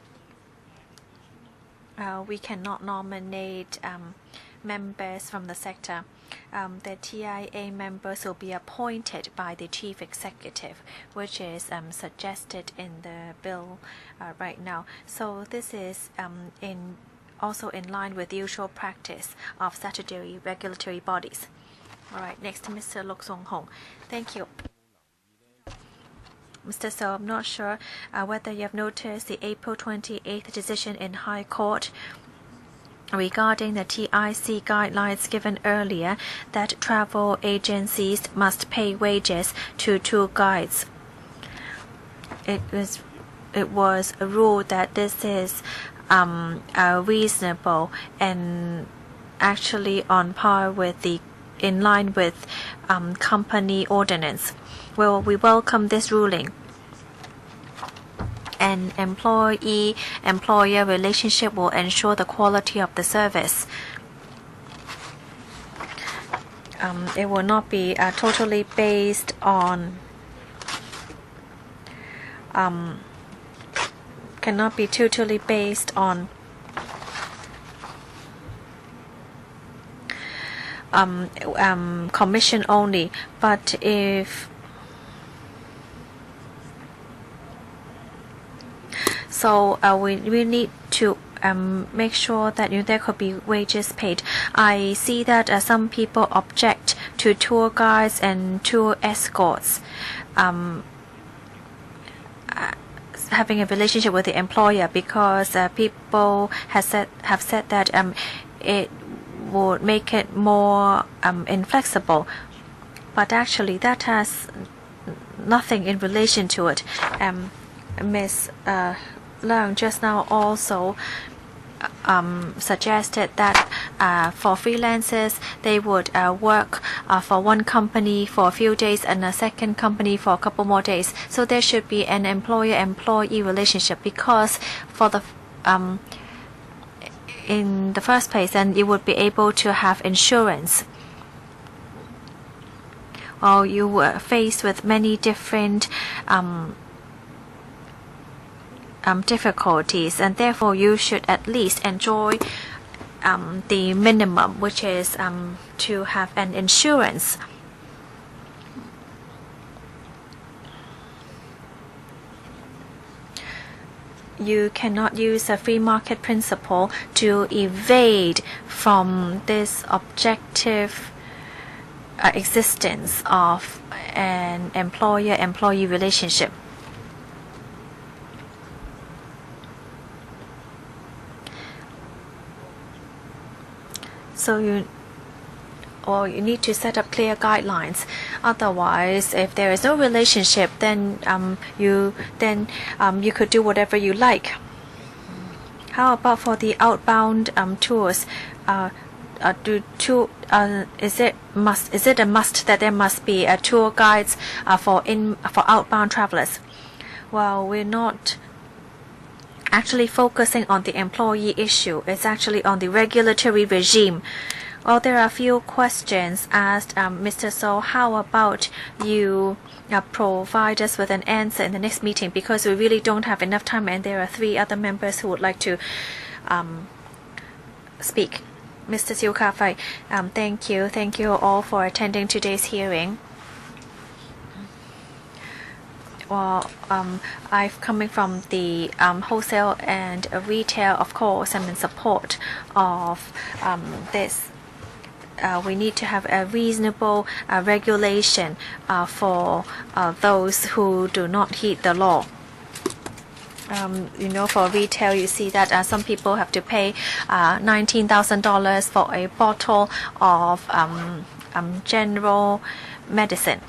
We cannot nominate members from the sector. The TIA members will be appointed by the chief executive, which is suggested in the bill right now. So this is also in line with the usual practice of statutory regulatory bodies. All right, next to Mr. Lok Song Hong. Thank you. Mr. So, I'm not sure whether you have noticed the April 28th decision in High Court regarding the TIC guidelines given earlier that travel agencies must pay wages to tour guides. It was a rule that this is reasonable and actually on par with in line with company ordinance. Well, we welcome this ruling. An employee-employer relationship will ensure the quality of the service. It will not be totally based on cannot be totally based on commission only, but if so we need to make sure that there could be wages paid. I see that some people object to tour guides and tour escorts having a relationship with the employer because people have said that it would make it more inflexible, but actually that has nothing in relation to it. Ms. Leung just now also suggested that for freelancers they would work for one company for a few days and a second company for a couple more days. So there should be an employer-employee relationship because for the in the first place, then you would be able to have insurance. Well, you were faced with many different difficulties, and therefore you should at least enjoy the minimum, which is to have an insurance. You cannot use a free market principle to evade from this objective existence of an employer-employee relationship. So you need to set up clear guidelines. Otherwise, if there is no relationship, then you could do whatever you like. How about for the outbound tours? Is it a must that there must be tour guides for outbound travelers? Well, we're not actually focusing on the employee issue. It's actually on the regulatory regime. Well, there are a few questions asked. Mr. So, how about you provide us with an answer in the next meeting, because we really don't have enough time and there are 3 other members who would like to speak. Mr. Siu Ka-fai, thank you all for attending today's hearing. Well, I'm coming from the wholesale and retail, of course. I'm in support of this. We need to have a reasonable regulation for those who do not heed the law. For retail, you see that some people have to pay $19,000 for a bottle of general medicine.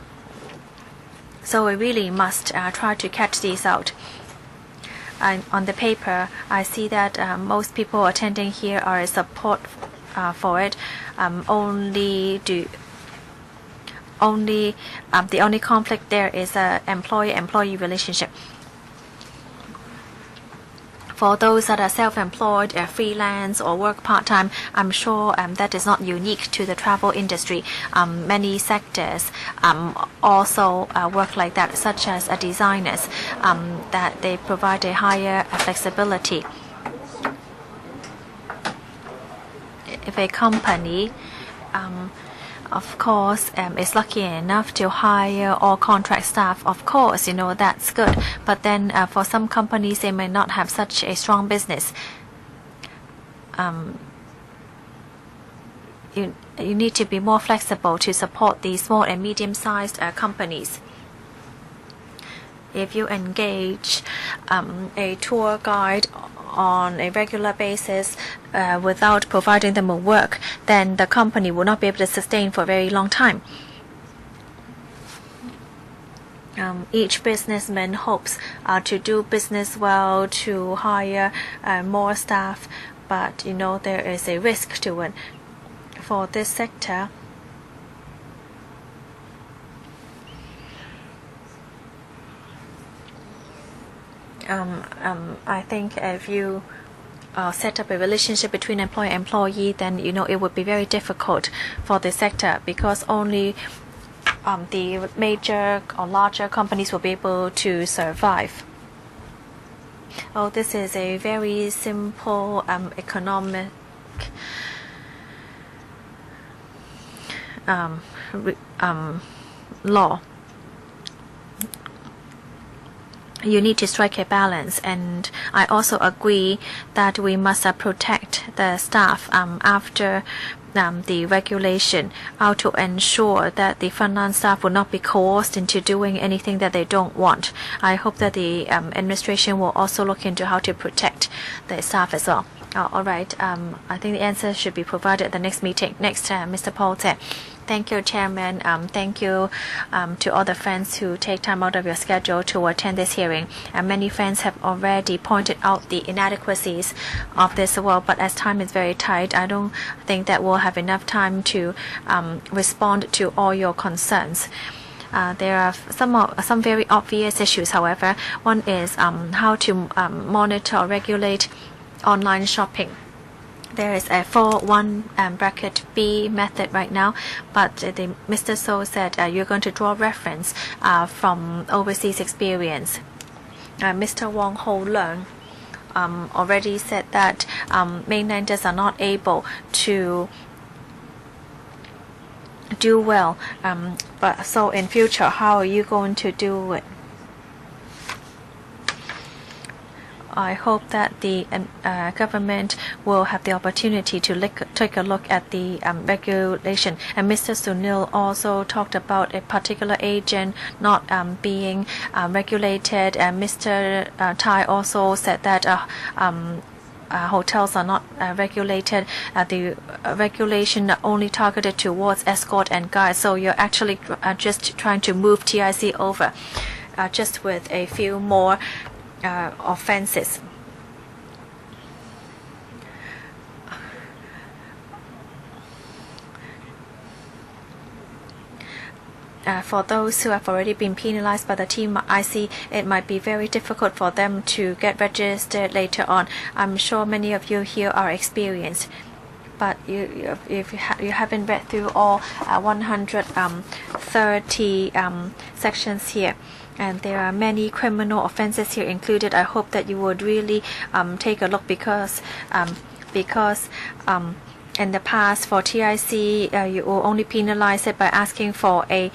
So we really must try to catch these out. On the paper, I see that most people attending here are in support for it. The only conflict there is an employee-employee relationship. For those that are self-employed, freelance or work part-time, I'm sure that is not unique to the travel industry. Many sectors also work like that, such as designers, that they provide a higher flexibility. If a company of course, is lucky enough to hire all contract staff, of course, that's good. But then for some companies, they may not have such a strong business. You need to be more flexible to support the small and medium-sized companies. If you engage a tour guide on a regular basis without providing them with work, then the company will not be able to sustain for a very long time. Each businessman hopes to do business well, to hire more staff, but there is a risk to it. For this sector, I think if you set up a relationship between employer and employee, then it would be very difficult for the sector, because only the major or larger companies will be able to survive. Oh, this is a very simple economic law. You need to strike a balance, and I also agree that we must protect the staff after the regulation, how to ensure that the frontline staff will not be coerced into doing anything that they don't want. I hope that the administration will also look into how to protect the staff as well. All right. I think the answer should be provided at the next meeting. Next, Mr. Paul Tse. Thank you, Chairman. Thank you to all the friends who take time out of your schedule to attend this hearing. Many friends have already pointed out the inadequacies of this world, but as time is very tight, I don't think that we'll have enough time to respond to all your concerns. There are some very obvious issues, however. One is how to monitor or regulate online shopping. There is a 4(1)(b) method right now, but Mr. So said you're going to draw reference from overseas experience. Mr. Wong Ho Leung already said that mainlanders are not able to do well. But so in future, how are you going to do it? I hope that the government will have the opportunity to take a look at the regulation. And Mr. Sunil also talked about a particular agent not being regulated. And Mr. Tai also said that hotels are not regulated. The regulation only targeted towards escort and guides. So you're actually just trying to move TIC over just with a few more offenses. for those who have already been penalized by the TIC, it might be very difficult for them to get registered later on. I'm sure many of you here are experienced, but if you haven't read through all 130 sections here, and there are many criminal offenses here included. I hope that you would really take a look because in the past for TIC you will only penalize it by asking for a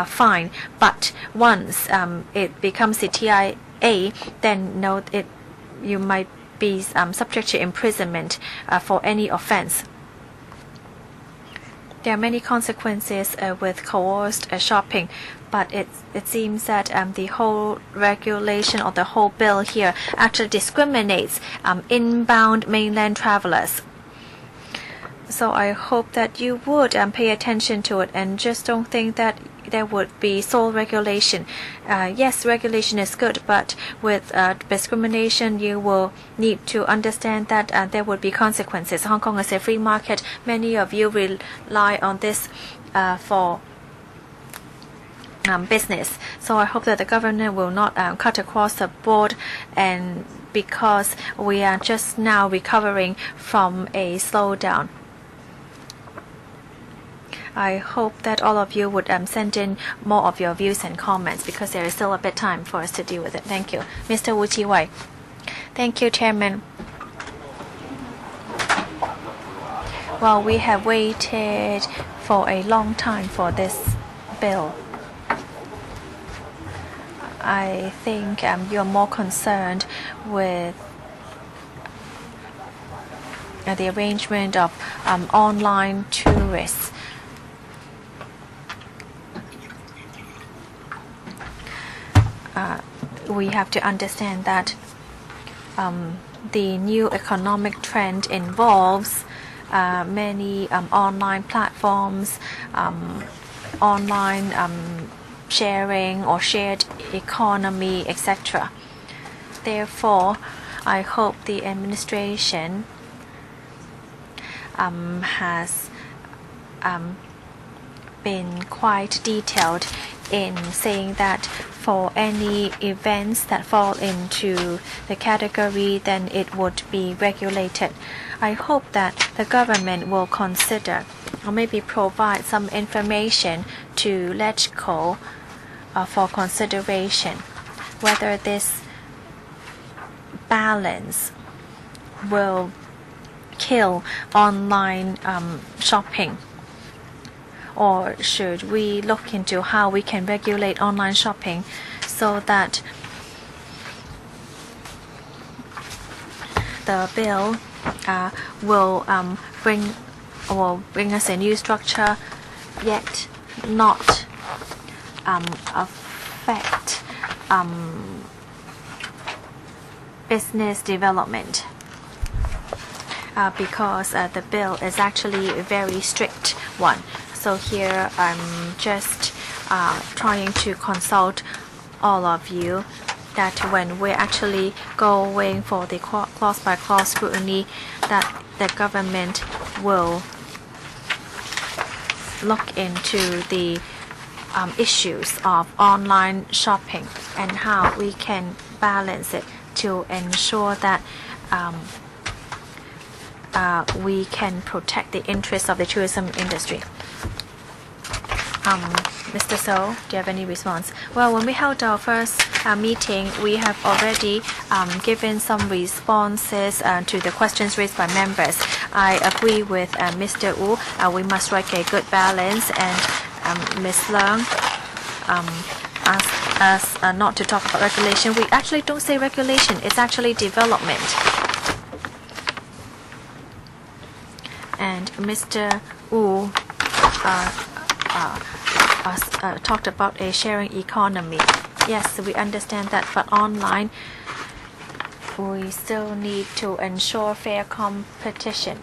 fine, but once it becomes the TIA, then you might be subject to imprisonment for any offense. There are many consequences with coerced shopping, but it seems that the whole regulation or the whole bill here actually discriminates inbound mainland travelers. So I hope that you would pay attention to it and just don't think that there would be sole regulation. Yes, regulation is good, but with discrimination, you will need to understand that there would be consequences. Hong Kong is a free market. Many of you rely on this for business. So I hope that the government will not cut across the board, and because we are just now recovering from a slowdown. I hope that all of you would send in more of your views and comments because there is still a bit time for us to deal with it. Thank you. Mr. Wu Chi-wai. Thank you, Chairman. Well, we have waited for a long time for this bill. I think you're more concerned with the arrangement of online tourists. We have to understand that the new economic trend involves many online platforms, online sharing or shared economy, etc. Therefore, I hope the administration has been quite detailed in saying that for any events that fall into the category, then it would be regulated. I hope that the government will consider or maybe provide some information to LegCo for consideration whether this balance will kill online shopping, or should we look into how we can regulate online shopping so that the bill will bring us a new structure, yet not affect business development, because the bill is actually a very strict one. So here I'm just trying to consult all of you that when we're actually going for the clause-by-clause scrutiny, that the government will look into the issues of online shopping and how we can balance it to ensure that we can protect the interests of the tourism industry. Mr. So, do you have any response? Well, when we held our first meeting, we have already given some responses to the questions raised by members. I agree with Mr. Wu. We must strike a good balance, and Ms. Leung asked us not to talk about regulation. We actually don't say regulation. It's actually development. And Mr. Wu talked about a sharing economy. Yes, we understand that, but online we still need to ensure fair competition.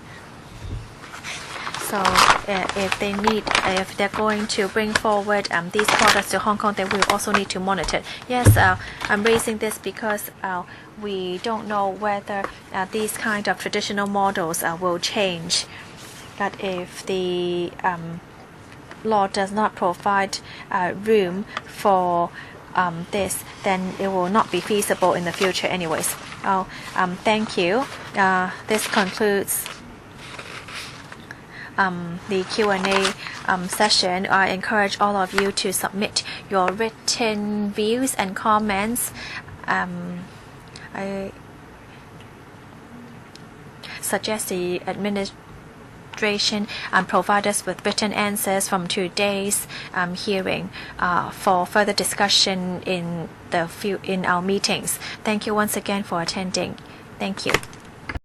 So if they're going to bring forward these products to Hong Kong, then we also need to monitor it. Yes, I'm raising this because we don't know whether these kind of traditional models will change. But if the law does not provide room for this, then it will not be feasible in the future anyways. Thank you. This concludes the Q&A session. I encourage all of you to submit your written views and comments. I suggest the administration provide us with written answers from today's hearing for further discussion in our meetings. Thank you once again for attending. Thank you.